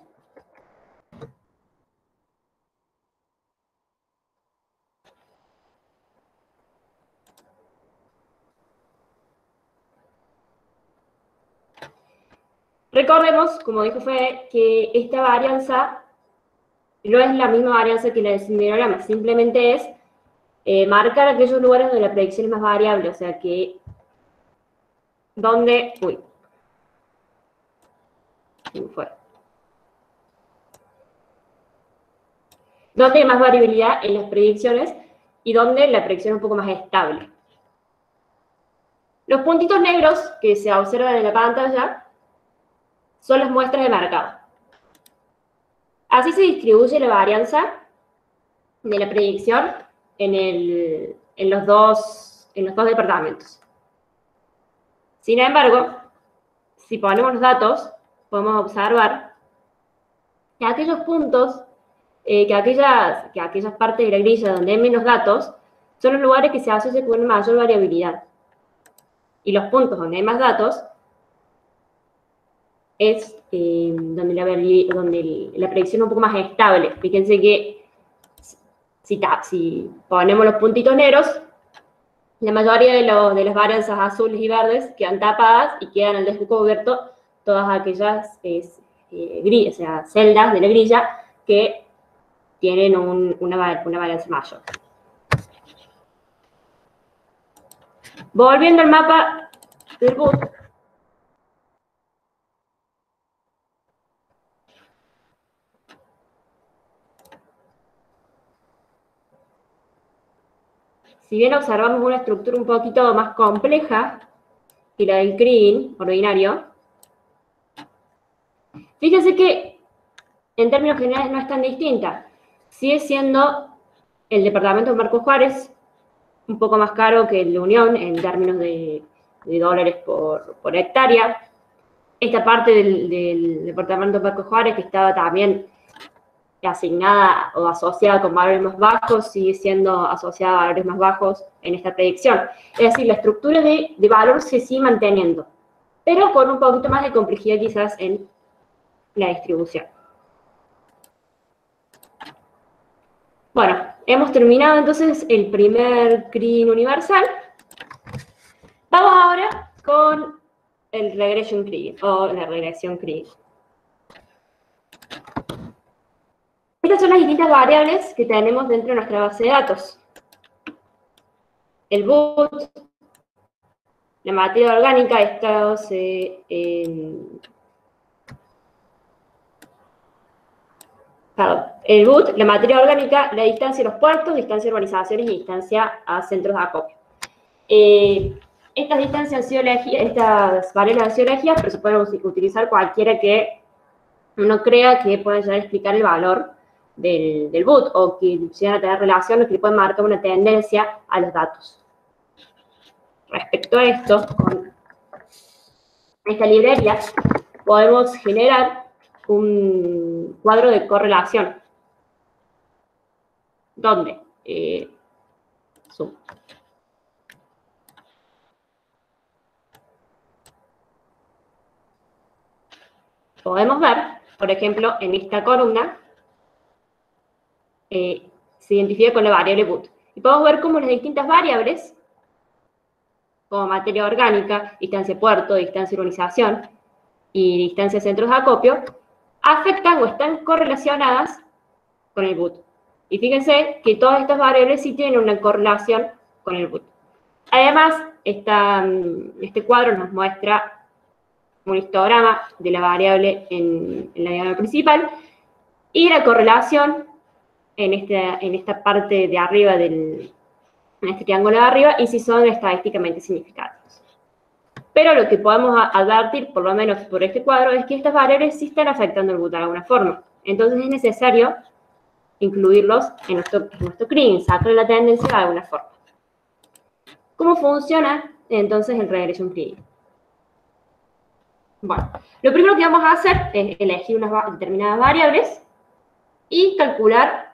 Recordemos, como dijo Fede, que esta varianza no es la misma varianza que la del sindrograma, simplemente es marcar aquellos lugares donde la predicción es más variable, o sea que donde donde hay más variabilidad en las predicciones y donde la predicción es un poco más estable. Los puntitos negros que se observan en la pantalla son las muestras de marcado. Así se distribuye la varianza de la predicción en los dos departamentos. Sin embargo, si ponemos los datos, podemos observar que aquellos puntos, que aquellas partes de la grilla donde hay menos datos, son los lugares que se asocian con una mayor variabilidad. Y los puntos donde hay más datos es donde la predicción es un poco más estable. Fíjense que si ponemos los puntitos negros, la mayoría de las varianzas azules y verdes quedan tapadas y quedan al descubierto todas aquellas celdas de la grilla que tienen una varianza mayor. Volviendo al mapa del boot, si bien observamos una estructura un poquito más compleja que la del Kriging ordinario, fíjense que en términos generales no es tan distinta. Sigue siendo el departamento de Marcos Juárez un poco más caro que el de Unión en términos de dólares por hectárea. Esta parte del departamento de Marcos Juárez, que estaba también asignada o asociada con valores más bajos, sigue siendo asociada a valores más bajos en esta predicción. Es decir, la estructura de valor se sigue manteniendo, pero con un poquito más de complejidad quizás en la distribución. Bueno, hemos terminado entonces el primer Kriging universal. Vamos ahora con el regression Kriging, o la regresión Kriging. Estas son las distintas variables que tenemos dentro de nuestra base de datos. El boot, la materia orgánica, el boot, la materia orgánica, la distancia a los puertos, distancia a urbanizaciones y distancia a centros de acopio. Estas distancias han sido elegidas, estas variables han sido elegidas, pero se pueden utilizar cualquiera que uno crea que pueda llegar a explicar el valor del boot, o que llegan a tener relaciones que le pueden marcar una tendencia a los datos. Respecto a esto, con esta librería podemos generar un cuadro de correlación, donde podemos ver, por ejemplo, en esta columna, se identifica con la variable boot. Y podemos ver cómo las distintas variables, como materia orgánica, distancia puerto, distancia urbanización y distancia centros de acopio, afectan o están correlacionadas con el boot. Y fíjense que todas estas variables sí tienen una correlación con el boot. Además, este cuadro nos muestra un histograma de la variable en la diagonal principal y la correlación en esta parte de arriba, en este triángulo de arriba, y si son estadísticamente significativos. Pero lo que podemos advertir, por lo menos por este cuadro, es que estas variables sí están afectando el boot de alguna forma. Entonces es necesario incluirlos en nuestro Kriging, sacarle la tendencia de alguna forma. ¿Cómo funciona entonces el regression Kriging? Bueno, lo primero que vamos a hacer es elegir unas determinadas variables y calcular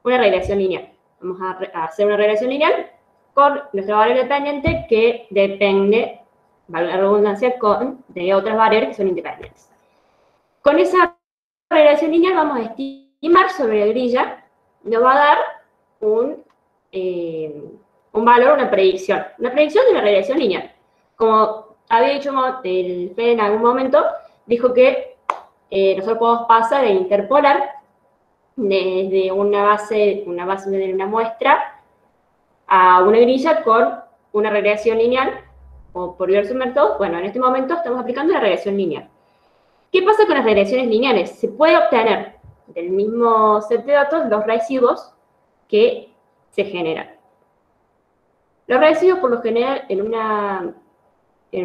una regresión lineal. Vamos a hacer una regresión lineal con nuestra variable dependiente que depende, valga la redundancia, de otras variables que son independientes. Con esa regresión lineal vamos a estimar sobre la grilla, nos va a dar un valor, una predicción de una regresión lineal. Como había dicho el Fede en algún momento, dijo que nosotros podemos pasar de interpolar desde una base de una muestra a una grilla con una regresión lineal o por diversos métodos. Bueno, en este momento estamos aplicando la regresión lineal. ¿Qué pasa con las regresiones lineales? Se puede obtener del mismo set de datos los residuos que se generan. Los residuos, por lo general, en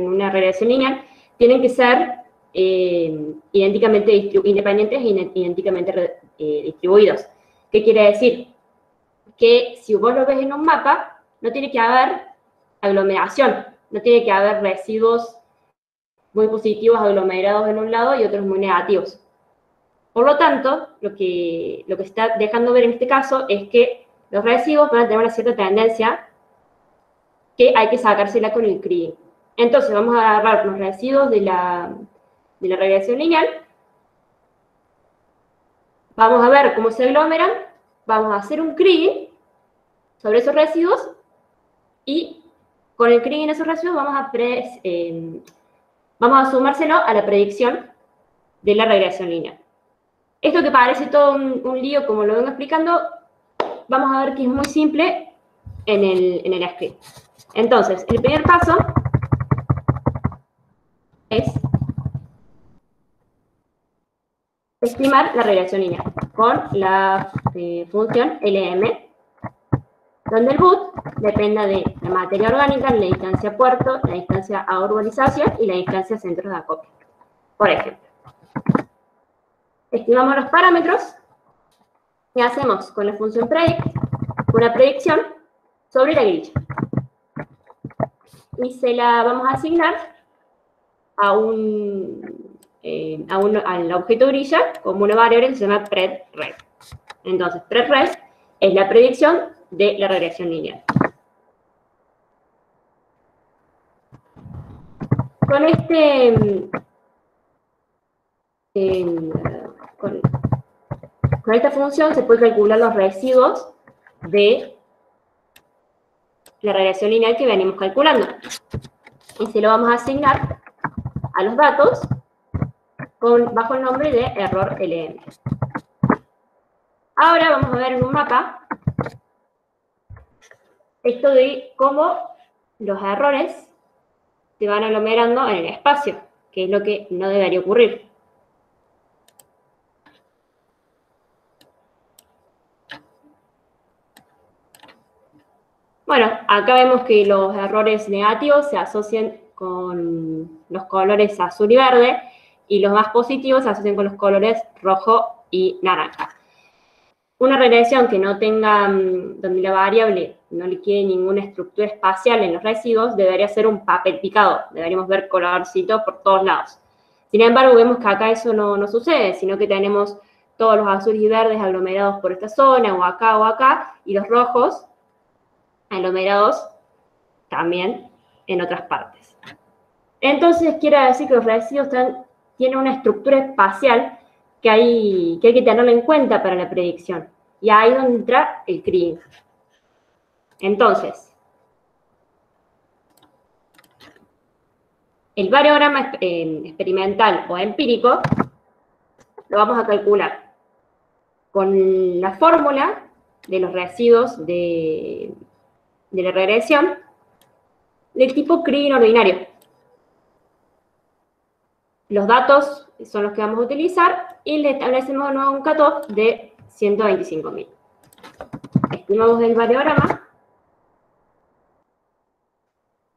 una regresión lineal, tienen que ser idénticamente independientes e idénticamente distribuidos. ¿Qué quiere decir? Que si vos lo ves en un mapa, no tiene que haber aglomeración, no tiene que haber residuos muy positivos aglomerados en un lado y otros muy negativos. Por lo tanto, lo que está dejando ver en este caso es que los residuos van a tener una cierta tendencia que hay que sacársela con el Kriging. Entonces, vamos a agarrar los residuos de la regresión lineal, vamos a ver cómo se aglomeran, vamos a hacer un Kriging sobre esos residuos y con el Kriging en esos residuos vamos a sumárselo a la predicción de la regresión lineal. Esto que parece todo un lío, como lo vengo explicando, vamos a ver que es muy simple en el script. Entonces, el primer paso es estimar la regresión lineal con la función LM, donde el boot dependa de la materia orgánica, la distancia puerto, la distancia a urbanización y la distancia centros de acopio. Por ejemplo, estimamos los parámetros y hacemos con la función predict una predicción sobre la grilla. Y se la vamos a asignar al objeto grilla como una variable que se llama predReg. Entonces, predReg es la predicción de la regresión lineal. Con esta función se puede calcular los residuos de la regresión lineal que venimos calculando. Y se lo vamos a asignar a los datos bajo el nombre de error LM. Ahora vamos a ver en un mapa esto de cómo los errores se van aglomerando en el espacio, que es lo que no debería ocurrir. Bueno, acá vemos que los errores negativos se asocian con los colores azul y verde, y los más positivos se asocian con los colores rojo y naranja. Una regresión que no tenga, donde la variable no le quede ninguna estructura espacial en los residuos, debería ser un papel picado. Deberíamos ver colorcitos por todos lados. Sin embargo, vemos que acá eso no sucede, sino que tenemos todos los azules y verdes aglomerados por esta zona, o acá, y los rojos aglomerados también en otras partes. Entonces, quiere decir que los residuos tienen una estructura espacial que hay que tenerlo en cuenta para la predicción. Y ahí es donde entra el Kriging. Entonces, el variograma experimental o empírico lo vamos a calcular con la fórmula de los residuos de la regresión del tipo Kriging ordinario. Los datos son los que vamos a utilizar y le establecemos de nuevo un cutoff de 125.000. Estimamos el variograma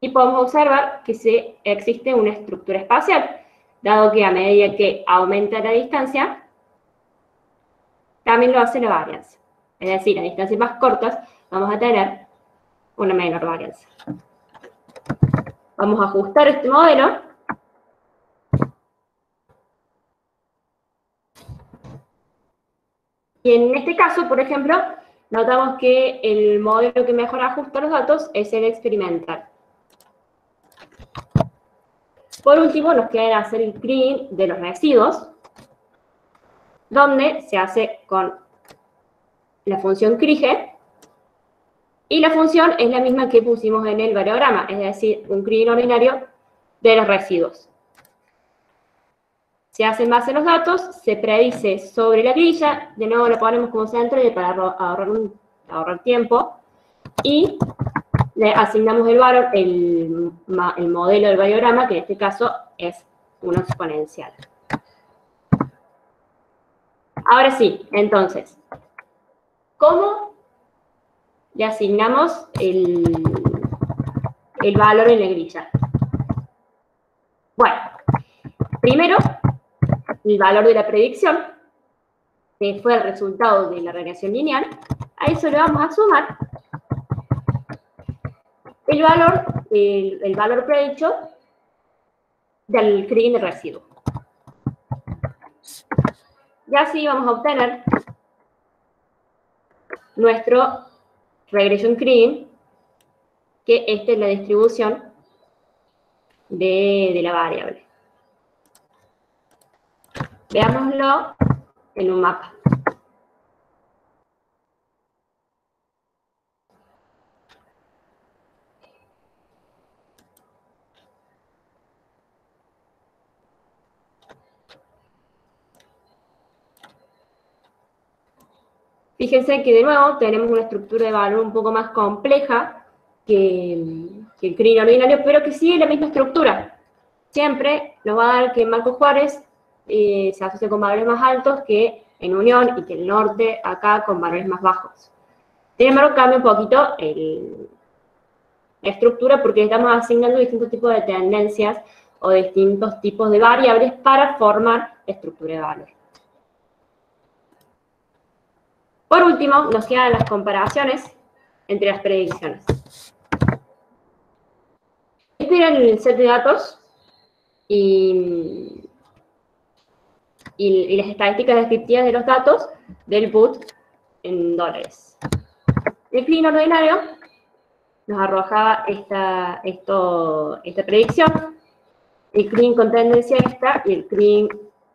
y podemos observar que existe una estructura espacial, dado que a medida que aumenta la distancia, también lo hace la varianza. Es decir, a distancias más cortas vamos a tener una menor varianza. Vamos a ajustar este modelo. Y en este caso, por ejemplo, notamos que el modelo que mejor ajusta los datos es el experimental. Por último, nos queda hacer el clean de los residuos, donde se hace con la función Krige, y la función es la misma que pusimos en el variograma, es decir, un clean ordinario de los residuos. Se hace en base a los datos, se predice sobre la grilla, de nuevo lo ponemos como centro para ahorrar tiempo, y le asignamos el valor, el modelo del variograma, que en este caso es una exponencial. Ahora sí, entonces, ¿cómo le asignamos el valor en la grilla? Bueno, primero, el valor de la predicción, que fue el resultado de la regresión lineal, a eso le vamos a sumar el valor predicho del Kriging de residuo. Y así vamos a obtener nuestro regression Kriging, que esta es la distribución de la variable. Veámoslo en un mapa. Fíjense que de nuevo tenemos una estructura de valor un poco más compleja que el Kriging ordinario, pero que sigue la misma estructura. Siempre nos va a dar que Marco Juárez se asocia con valores más altos que en Unión y que el norte acá con valores más bajos. Sin embargo, cambia un poquito la estructura porque estamos asignando distintos tipos de tendencias o distintos tipos de variables para formar la estructura de valor. Por último, nos quedan las comparaciones entre las predicciones. Este era el set de datos y las estadísticas descriptivas de los datos del put en dólares. El Kriging ordinario nos arrojaba esta predicción, el Kriging con tendencia esta y el Kriging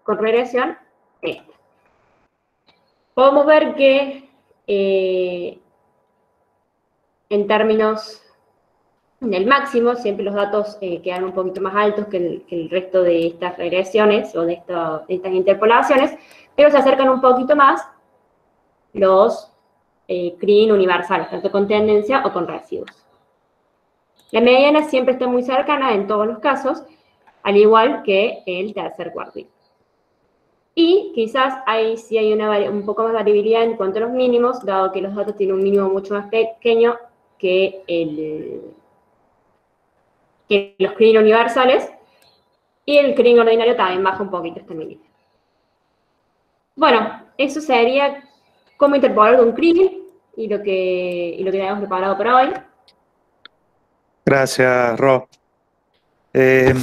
con regresión esta. Podemos ver que en términos del máximo, siempre los datos quedan un poquito más altos que el resto de estas regresiones o de estas interpolaciones, pero se acercan un poquito más los Kriging universales, tanto con tendencia o con residuos. La mediana siempre está muy cercana en todos los casos, al igual que el tercer cuartil. Y quizás ahí sí hay un poco más de variabilidad en cuanto a los mínimos, dado que los datos tienen un mínimo mucho más pequeño que los Kriging universales, y el Kriging ordinario también baja un poquito este mínimo. Bueno, eso sería cómo interpolar un Kriging y lo que tenemos preparado para hoy. Gracias, Ro.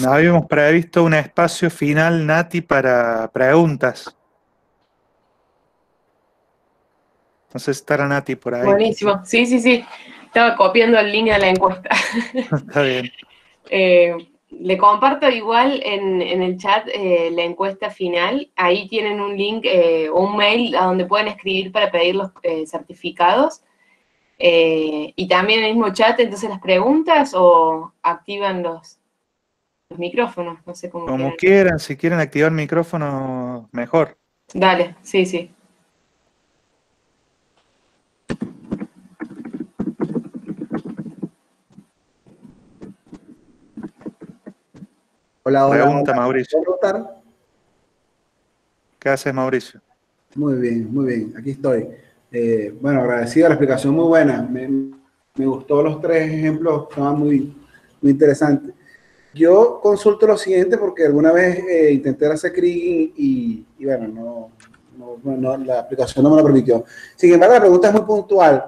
Habíamos previsto un espacio final, Nati, para preguntas. No sé si estará Nati por ahí. Buenísimo. Sí, sí, sí. Estaba copiando el link de la encuesta. Está bien. Le comparto igual en el chat la encuesta final. Ahí tienen un link o un mail a donde pueden escribir para pedir los certificados. Y también en el mismo chat, entonces, las preguntas o activan los micrófonos, no sé cómo Como quieran, si quieren activar micrófono, mejor. Dale, sí, sí. Hola, hola. Pregunta, hola. Mauricio. ¿Puedo votar? ¿Qué haces, Mauricio? Muy bien, aquí estoy. Bueno, agradecido, la explicación muy buena. Me gustó los tres ejemplos, estaban muy interesantes. Yo consulto lo siguiente porque alguna vez intenté hacer Kriging y bueno, la aplicación no me lo permitió. Sin embargo, la pregunta es muy puntual.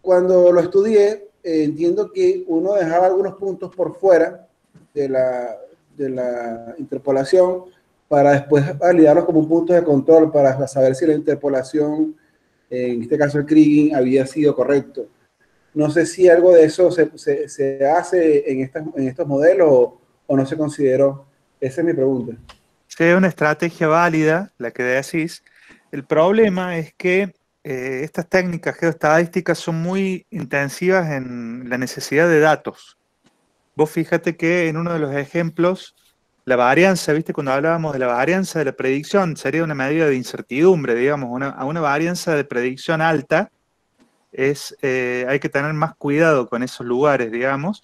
Cuando lo estudié, entiendo que uno dejaba algunos puntos por fuera de la interpolación para después validarlos como un punto de control para saber si la interpolación, en este caso el kriging, había sido correcto. No sé si algo de eso se hace en estos modelos o no se consideró. Esa es mi pregunta. Sí, es una estrategia válida, la que decís. El problema es que estas técnicas geoestadísticas son muy intensivas en la necesidad de datos. Vos fíjate que en uno de los ejemplos, la varianza, ¿viste? Cuando hablábamos de la varianza de la predicción, sería una medida de incertidumbre, digamos, a una varianza de predicción alta, hay que tener más cuidado con esos lugares, digamos,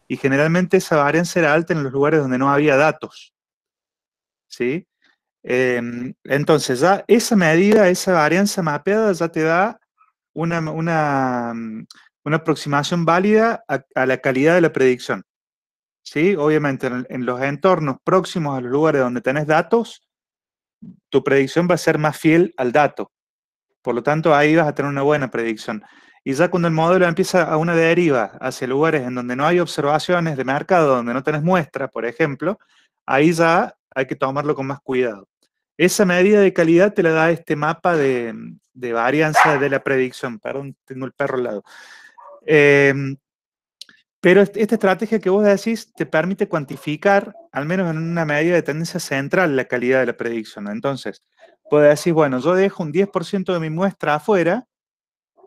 y generalmente esa varianza era alta en los lugares donde no había datos, ¿sí? Entonces, ya esa medida, esa varianza mapeada, ya te da una aproximación válida a la calidad de la predicción, ¿sí? Obviamente, en los entornos próximos a los lugares donde tenés datos, tu predicción va a ser más fiel al dato. Por lo tanto, ahí vas a tener una buena predicción. Y ya cuando el modelo empieza a una deriva hacia lugares en donde no hay observaciones de mercado, donde no tenés muestra, por ejemplo, ahí ya hay que tomarlo con más cuidado. Esa medida de calidad te la da este mapa de varianza de la predicción. Perdón, tengo el perro al lado. Pero esta estrategia que vos decís te permite cuantificar, al menos en una medida de tendencia central, la calidad de la predicción. Entonces, puedes decir, bueno, yo dejo un 10% de mi muestra afuera,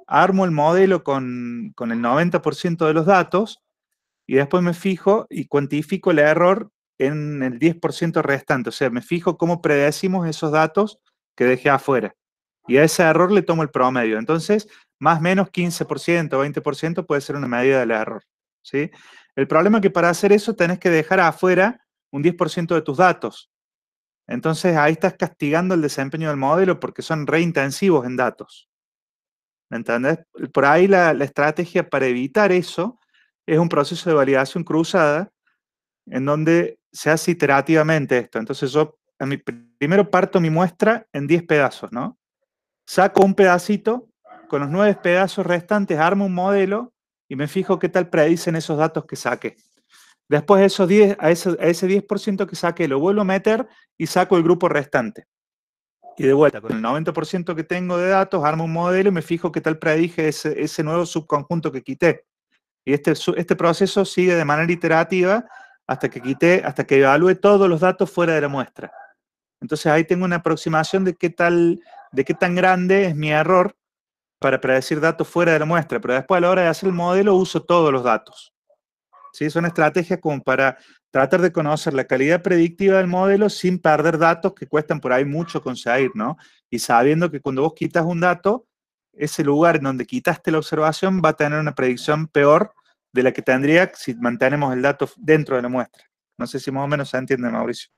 armo el modelo con el 90% de los datos, y después me fijo y cuantifico el error en el 10% restante. O sea, me fijo cómo predecimos esos datos que dejé afuera. Y a ese error le tomo el promedio. Entonces, más o menos 15%, 20% puede ser una medida del error, ¿sí? El problema es que para hacer eso tenés que dejar afuera un 10% de tus datos. Entonces, ahí estás castigando el desempeño del modelo porque son reintensivos en datos. ¿Me entendés? Por ahí la estrategia para evitar eso es un proceso de validación cruzada en donde se hace iterativamente esto. Entonces yo primero parto mi muestra en 10 pedazos, ¿no? Saco un pedacito, con los 9 pedazos restantes armo un modelo y me fijo qué tal predicen esos datos que saqué. Después a ese 10% que saqué lo vuelvo a meter y saco el grupo restante. Y de vuelta, con el 90% que tengo de datos, armo un modelo y me fijo qué tal predije ese nuevo subconjunto que quité. Y este proceso sigue de manera iterativa hasta que evalúe todos los datos fuera de la muestra. Entonces ahí tengo una aproximación de qué tan grande es mi error para predecir datos fuera de la muestra. Pero después a la hora de hacer el modelo uso todos los datos. ¿Sí? Son estrategias como para tratar de conocer la calidad predictiva del modelo sin perder datos que cuestan por ahí mucho conseguir, ¿no? Y sabiendo que cuando vos quitas un dato, ese lugar en donde quitaste la observación va a tener una predicción peor de la que tendría si mantenemos el dato dentro de la muestra. No sé si más o menos se entiende, Mauricio.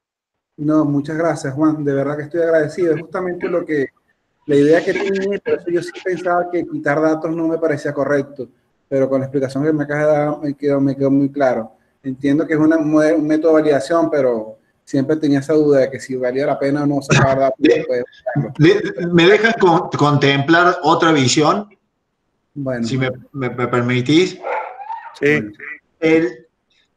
No, muchas gracias, Juan. De verdad que estoy agradecido. Es justamente la idea que tenía, por eso yo sí pensaba que quitar datos no me parecía correcto, pero con la explicación que me acabas de dar me quedó muy claro. Entiendo que es un método de validación, pero siempre tenía esa duda de que si valía la pena o no sacar datos. ¿Me dejan contemplar otra visión? Bueno. Si me permitís. Sí. Bueno.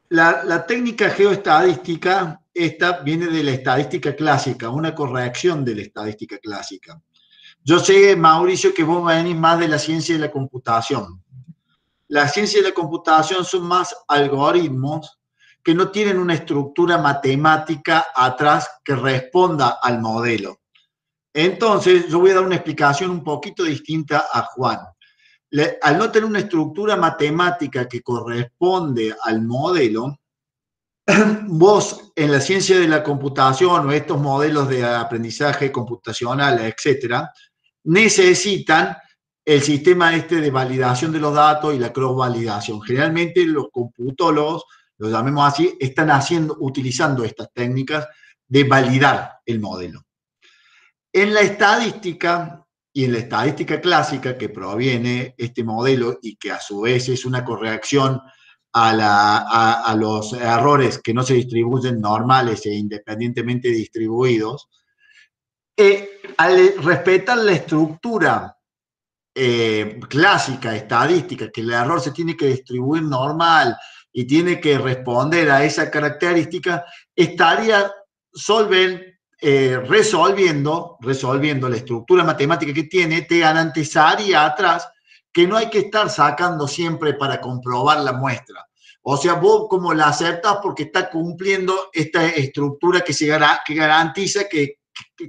La técnica geoestadística, esta viene de la estadística clásica, una corrección de la estadística clásica. Yo sé, Mauricio, que vos venís más de la ciencia de la computación. La ciencia de la computación son más algoritmos que no tienen una estructura matemática atrás que responda al modelo. Entonces, yo voy a dar una explicación un poquito distinta a Juan. Al no tener una estructura matemática que corresponde al modelo, vos en la ciencia de la computación o estos modelos de aprendizaje computacional, etcétera, necesitan el sistema de validación de los datos y la cross-validación. Generalmente los computólogos, los llamemos así, están utilizando estas técnicas de validar el modelo. En la estadística y en la estadística clásica que proviene este modelo y que a su vez es una corrección a los errores que no se distribuyen normales e independientemente distribuidos, Al respetar la estructura clásica, estadística, que el error se tiene que distribuir normal y tiene que responder a esa característica, estaría resolviendo la estructura matemática que tiene, te garantizaría atrás que no hay que estar sacando siempre para comprobar la muestra. O sea, vos como la aceptas porque está cumpliendo esta estructura que garantiza que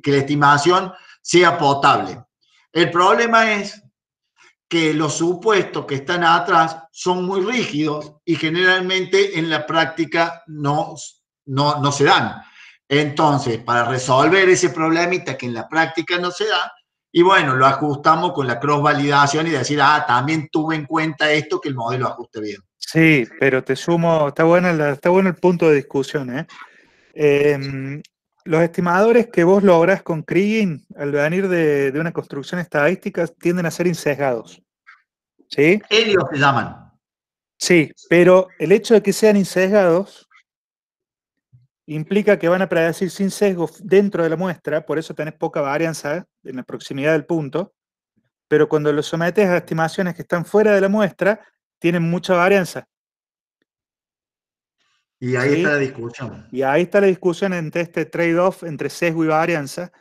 la estimación sea potable. El problema es que los supuestos que están atrás son muy rígidos y generalmente en la práctica no se dan. Entonces, para resolver ese problemita que en la práctica no se da, y bueno, lo ajustamos con la cross-validación y decir, también tuve en cuenta esto, que el modelo ajuste bien. Sí, pero te sumo, está bueno el punto de discusión, los estimadores que vos lográs con Kriging, al venir de una construcción estadística, tienden a ser insesgados. ¿Sí? Ellos se llaman. Sí, pero el hecho de que sean insesgados implica que van a predecir sin sesgo dentro de la muestra, por eso tenés poca varianza en la proximidad del punto, pero cuando lo sometes a estimaciones que están fuera de la muestra, tienen mucha varianza. Y ahí está la discusión. Y ahí está la discusión entre este trade-off entre sesgo y varianza,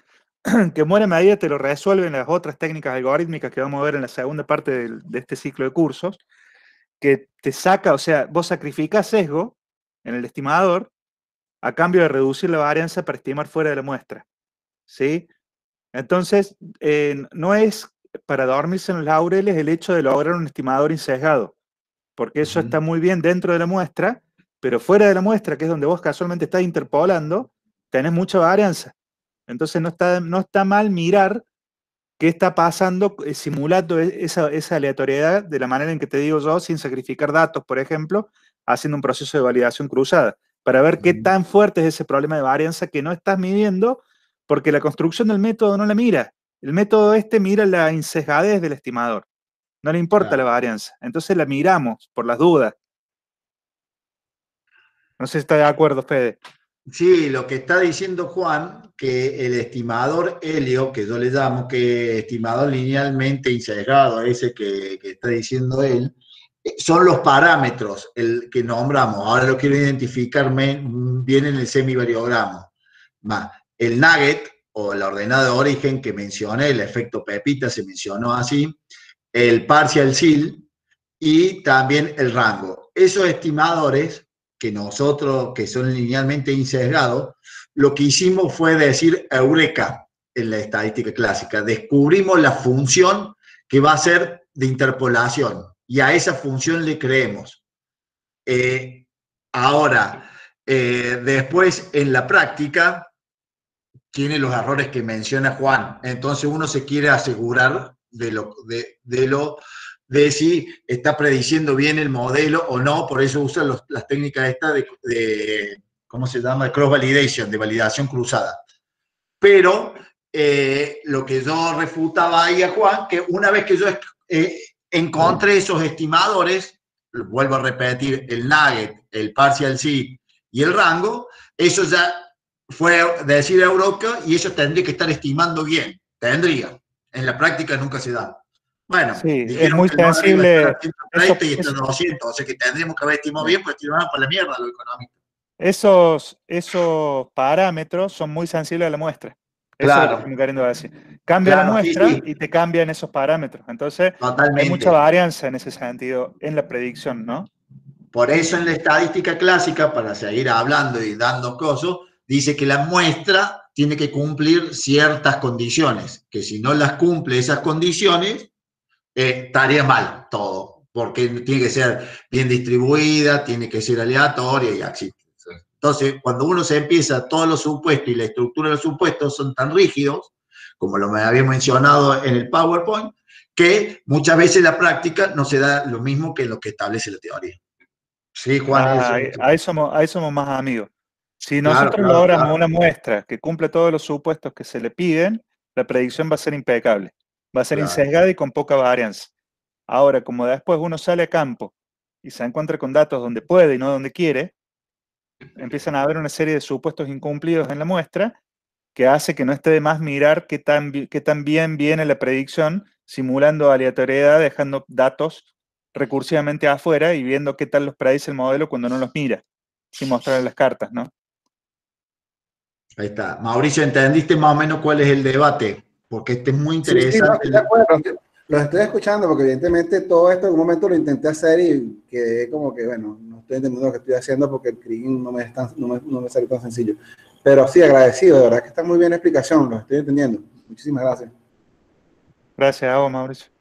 que en buena medida te lo resuelven las otras técnicas algorítmicas que vamos a ver en la segunda parte de este ciclo de cursos, que te saca, o sea, vos sacrificás sesgo en el estimador a cambio de reducir la varianza para estimar fuera de la muestra. ¿Sí? Entonces, no es para dormirse en los laureles el hecho de lograr un estimador insesgado, porque eso está muy bien dentro de la muestra, pero fuera de la muestra, que es donde vos casualmente estás interpolando, tenés mucha varianza. Entonces no está mal mirar qué está pasando simulando esa aleatoriedad de la manera en que te digo yo, sin sacrificar datos, por ejemplo, haciendo un proceso de validación cruzada, para ver qué tan fuerte es ese problema de varianza que no estás midiendo, porque la construcción del método no la mira. El método mira la insesgadez del estimador. No le importa la varianza. Entonces la miramos por las dudas. No sé si está de acuerdo, Fede. Sí, lo que está diciendo Juan, que el estimador helio, que yo le llamo, que estimador linealmente insesgado, ese que está diciendo él, son los parámetros que nombramos. Ahora lo quiero identificar bien en el semivariogramo. El nugget, o la ordenada de origen que mencioné, el efecto Pepita se mencionó así, el partial seal y también el rango. Esos estimadores que nosotros, que son linealmente insesgados, lo que hicimos fue decir eureka en la estadística clásica. Descubrimos la función que va a ser de interpolación y a esa función le creemos. Ahora, después en la práctica tiene los errores que menciona Juan. Entonces uno se quiere asegurar de si está prediciendo bien el modelo o no, por eso usan las técnicas estas de ¿cómo se llama? De cross-validation, de validación cruzada. Pero lo que yo refutaba ahí a Juan, que una vez que yo encontré esos estimadores, vuelvo a repetir, el nugget, el partial seed y el rango, eso ya fue decir Eureka y ellos tendrían que estar estimando bien. Tendría. En la práctica nunca se da. Bueno, sí, es muy sensible. 130 y estos 200, o sea que tendríamos que haber estimado bien, pues estimaban por la mierda lo económico. Esos parámetros son muy sensibles a la muestra. Eso es lo que estoy queriendo decir. Cambia la muestra y te cambian esos parámetros. Entonces, hay mucha varianza en ese sentido en la predicción, ¿no? Por eso en la estadística clásica, para seguir hablando y dando cosas, dice que la muestra tiene que cumplir ciertas condiciones, que si no las cumple esas condiciones, estaría mal todo, porque tiene que ser bien distribuida, tiene que ser aleatoria y así. Entonces, cuando uno se empieza, todos los supuestos y la estructura de los supuestos son tan rígidos, como lo me había mencionado en el PowerPoint, que muchas veces la práctica no se da lo mismo que lo que establece la teoría. Sí, Juan. Ahí somos más amigos. Si nosotros logramos una muestra que cumple todos los supuestos que se le piden, la predicción va a ser impecable. Va a ser insesgada y con poca varianza. Ahora, como después uno sale a campo y se encuentra con datos donde puede y no donde quiere, empiezan a haber una serie de supuestos incumplidos en la muestra que hace que no esté de más mirar qué tan bien viene la predicción, simulando aleatoriedad, dejando datos recursivamente afuera y viendo qué tal los predice el modelo cuando no los mira, sin mostrarle las cartas, ¿no? Ahí está. Mauricio, ¿entendiste más o menos cuál es el debate? Porque este es muy Sí, sí, no, interesante. estoy de acuerdo. Los estoy escuchando porque evidentemente todo esto en un momento lo intenté hacer y quedé como que, bueno, no estoy entendiendo lo que estoy haciendo porque el kriging no me sale tan sencillo. Pero sí, agradecido, de verdad que está muy bien la explicación, lo estoy entendiendo. Muchísimas gracias. Gracias a vos, Mauricio.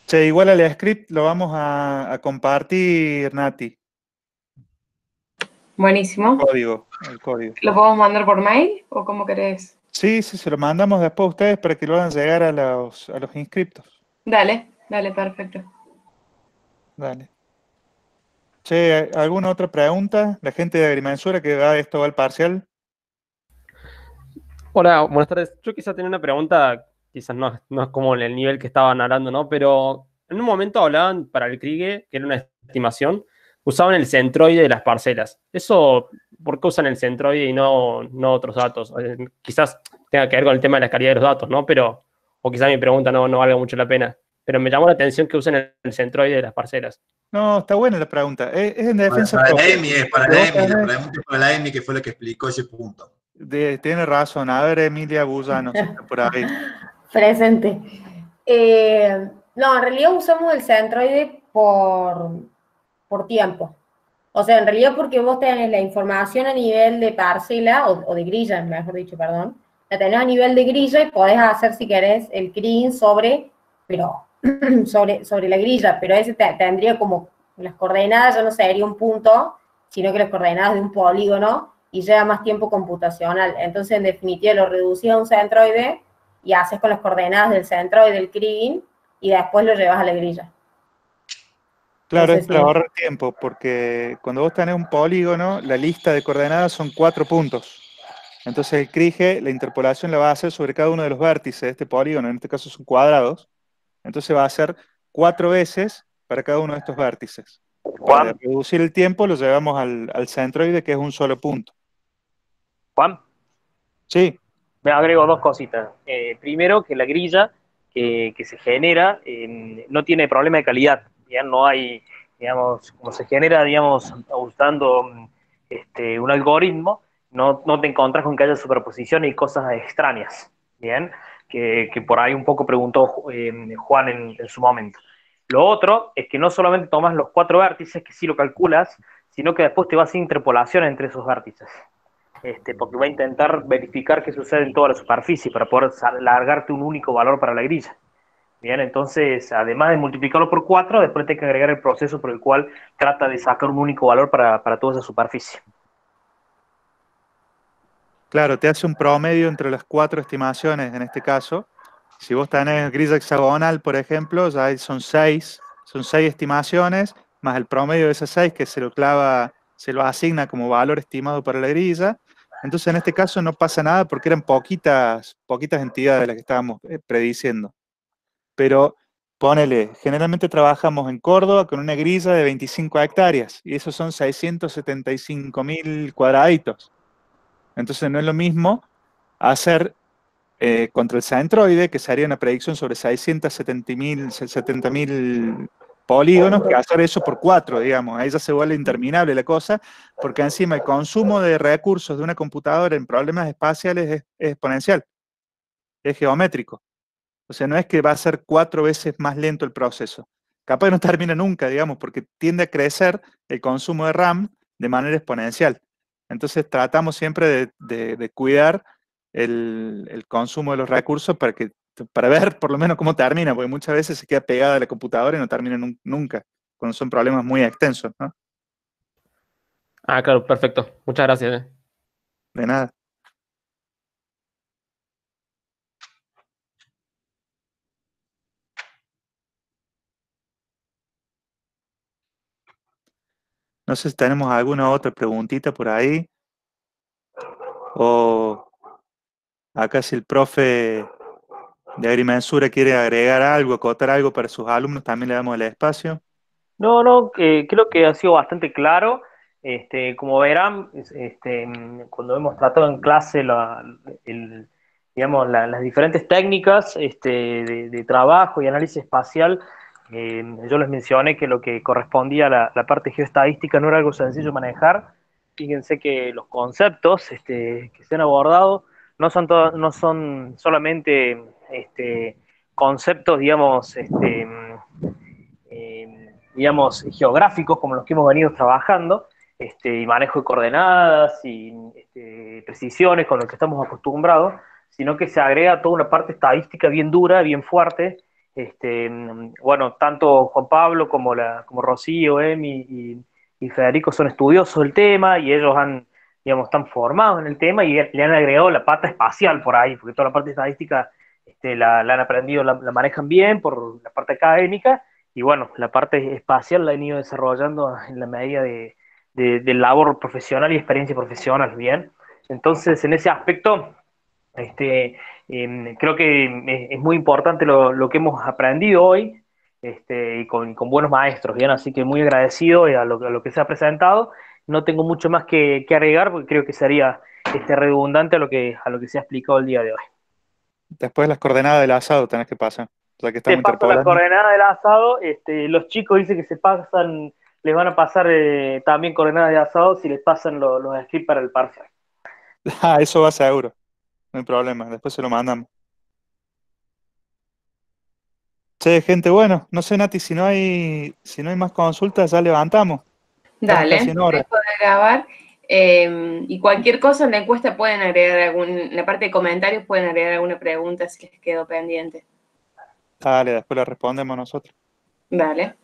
Che, igual al script lo vamos a compartir, Nati. Buenísimo. El código. ¿Lo podemos mandar por mail o cómo querés? Sí, se lo mandamos después a ustedes para que lo hagan llegar a los inscriptos. Dale, perfecto. Dale. Che, ¿alguna otra pregunta? La gente de Agrimensura que esto va al parcial. Hola, buenas tardes. Yo quizá tenía una pregunta, quizás no es como en el nivel que estaban hablando, ¿no? Pero en un momento hablaban para el CRIGE, que era una estimación, usaban el centroide de las parcelas. Eso, ¿por qué usan el centroide y no otros datos? Quizás tenga que ver con el tema de la calidad de los datos, ¿no? Pero, o quizás mi pregunta no valga mucho la pena. Pero me llamó la atención que usen el centroide de las parcelas. No, está buena la pregunta. Es en defensa Para la propia. EMI, es para la EMI. La pregunta es para la EMI, que fue la que explicó ese punto. Tiene razón. A ver, Emilia Bullano, si está por ahí. Presente. No, en realidad usamos el centroide por tiempo. O sea, en realidad porque vos tenés la información a nivel de parcela, o de grilla, mejor dicho, perdón, la tenés a nivel de grilla y podés hacer, si querés, el CRIN sobre la grilla, pero ese tendría como las coordenadas, ya no sería un punto, sino que las coordenadas de un polígono, y lleva más tiempo computacional. Entonces, en definitiva, lo reducís a un centroide y haces con las coordenadas del centroide del CRIN, y después lo llevas a la grilla. Claro, No sé es para ahorrar tiempo, porque cuando vos tenés un polígono, la lista de coordenadas son 4 puntos. Entonces el CRIGE, la interpolación la va a hacer sobre cada uno de los vértices de este polígono, en este caso son cuadrados. Entonces va a hacer 4 veces para cada uno de estos vértices. Para Juan, reducir el tiempo lo llevamos al centroide, que es un solo punto. Juan, Sí, me agrego dos cositas. Primero, que la grilla que se genera no tiene problema de calidad. Ya no hay, digamos, como se genera, digamos, usando un algoritmo, no te encontrás con que haya superposición y cosas extrañas, ¿bien? Que por ahí un poco preguntó Juan en su momento. Lo otro es que no solamente tomas los 4 vértices, que sí lo calculas, sino que después te vas a hacer interpolación entre esos vértices. Porque va a intentar verificar qué sucede en toda la superficie para poder largarte un único valor para la grilla. Bien, entonces, además de multiplicarlo por 4, después hay que agregar el proceso por el cual trata de sacar un único valor para toda esa superficie. claro, te hace un promedio entre las 4 estimaciones en este caso. Si vos tenés grilla hexagonal, por ejemplo, ya son 6 estimaciones, más el promedio de esas 6 que se lo asigna como valor estimado para la grilla. Entonces, en este caso no pasa nada porque eran poquitas entidades las que estábamos prediciendo. Pero ponele, generalmente trabajamos en Córdoba con una grilla de 25 hectáreas y esos son 675.000 cuadraditos. Entonces no es lo mismo hacer contra el centroide, que sería una predicción sobre 670.000 polígonos, que hacer eso por 4, digamos. Ahí ya se vuelve interminable la cosa, porque encima el consumo de recursos de una computadora en problemas espaciales es exponencial, es geométrico. O sea, no es que va a ser 4 veces más lento el proceso. Capaz no termina nunca, digamos, porque tiende a crecer el consumo de RAM de manera exponencial. Entonces tratamos siempre de cuidar el consumo de los recursos para ver por lo menos cómo termina, porque muchas veces se queda pegada a la computadora y no termina nunca, cuando son problemas muy extensos, ¿no? Ah, claro, perfecto. Muchas gracias. De nada. No sé si tenemos alguna otra preguntita por ahí. O acá si el profe de Agrimensura quiere agregar algo, acotar algo para sus alumnos, también le damos el espacio. No, creo que ha sido bastante claro. Como verán, cuando hemos tratado en clase digamos, las diferentes técnicas de trabajo y análisis espacial, yo les mencioné que lo que correspondía a la parte geoestadística no era algo sencillo de manejar. Fíjense que los conceptos que se han abordado no son solamente conceptos, digamos, geográficos como los que hemos venido trabajando, y manejo de coordenadas y precisiones con lo que estamos acostumbrados, sino que se agrega toda una parte estadística bien dura, bien fuerte. Bueno, tanto Juan Pablo como Rocío, Emi y Federico son estudiosos del tema y ellos digamos, están formados en el tema y le han agregado la pata espacial por ahí, porque toda la parte estadística la han aprendido, la manejan bien por la parte académica, y bueno, la parte espacial la han ido desarrollando en la medida de labor profesional y experiencia profesional, ¿bien? Entonces, en ese aspecto, creo que es muy importante lo que hemos aprendido hoy, y con buenos maestros, ¿bien? Así que muy agradecido a lo que se ha presentado. No tengo mucho más que agregar, porque creo que sería redundante a lo que se ha explicado el día de hoy. Después las coordenadas del asado tenés que pasar. O sea que Te estamos paso la interpolando. coordenada del asado. Los chicos dicen que les van a pasar también coordenadas de asado si les pasan los scripts para el parcial. Ah, eso va seguro. No hay problema. Después se lo mandamos. Che, gente, bueno, no sé, Nati, si no hay más consultas, ya levantamos. Estamos Dale, casi en hora. dejo de grabar. Y cualquier cosa en la encuesta pueden agregar en la parte de comentarios pueden agregar alguna pregunta si les quedó pendiente. Dale, después la respondemos nosotros. Dale.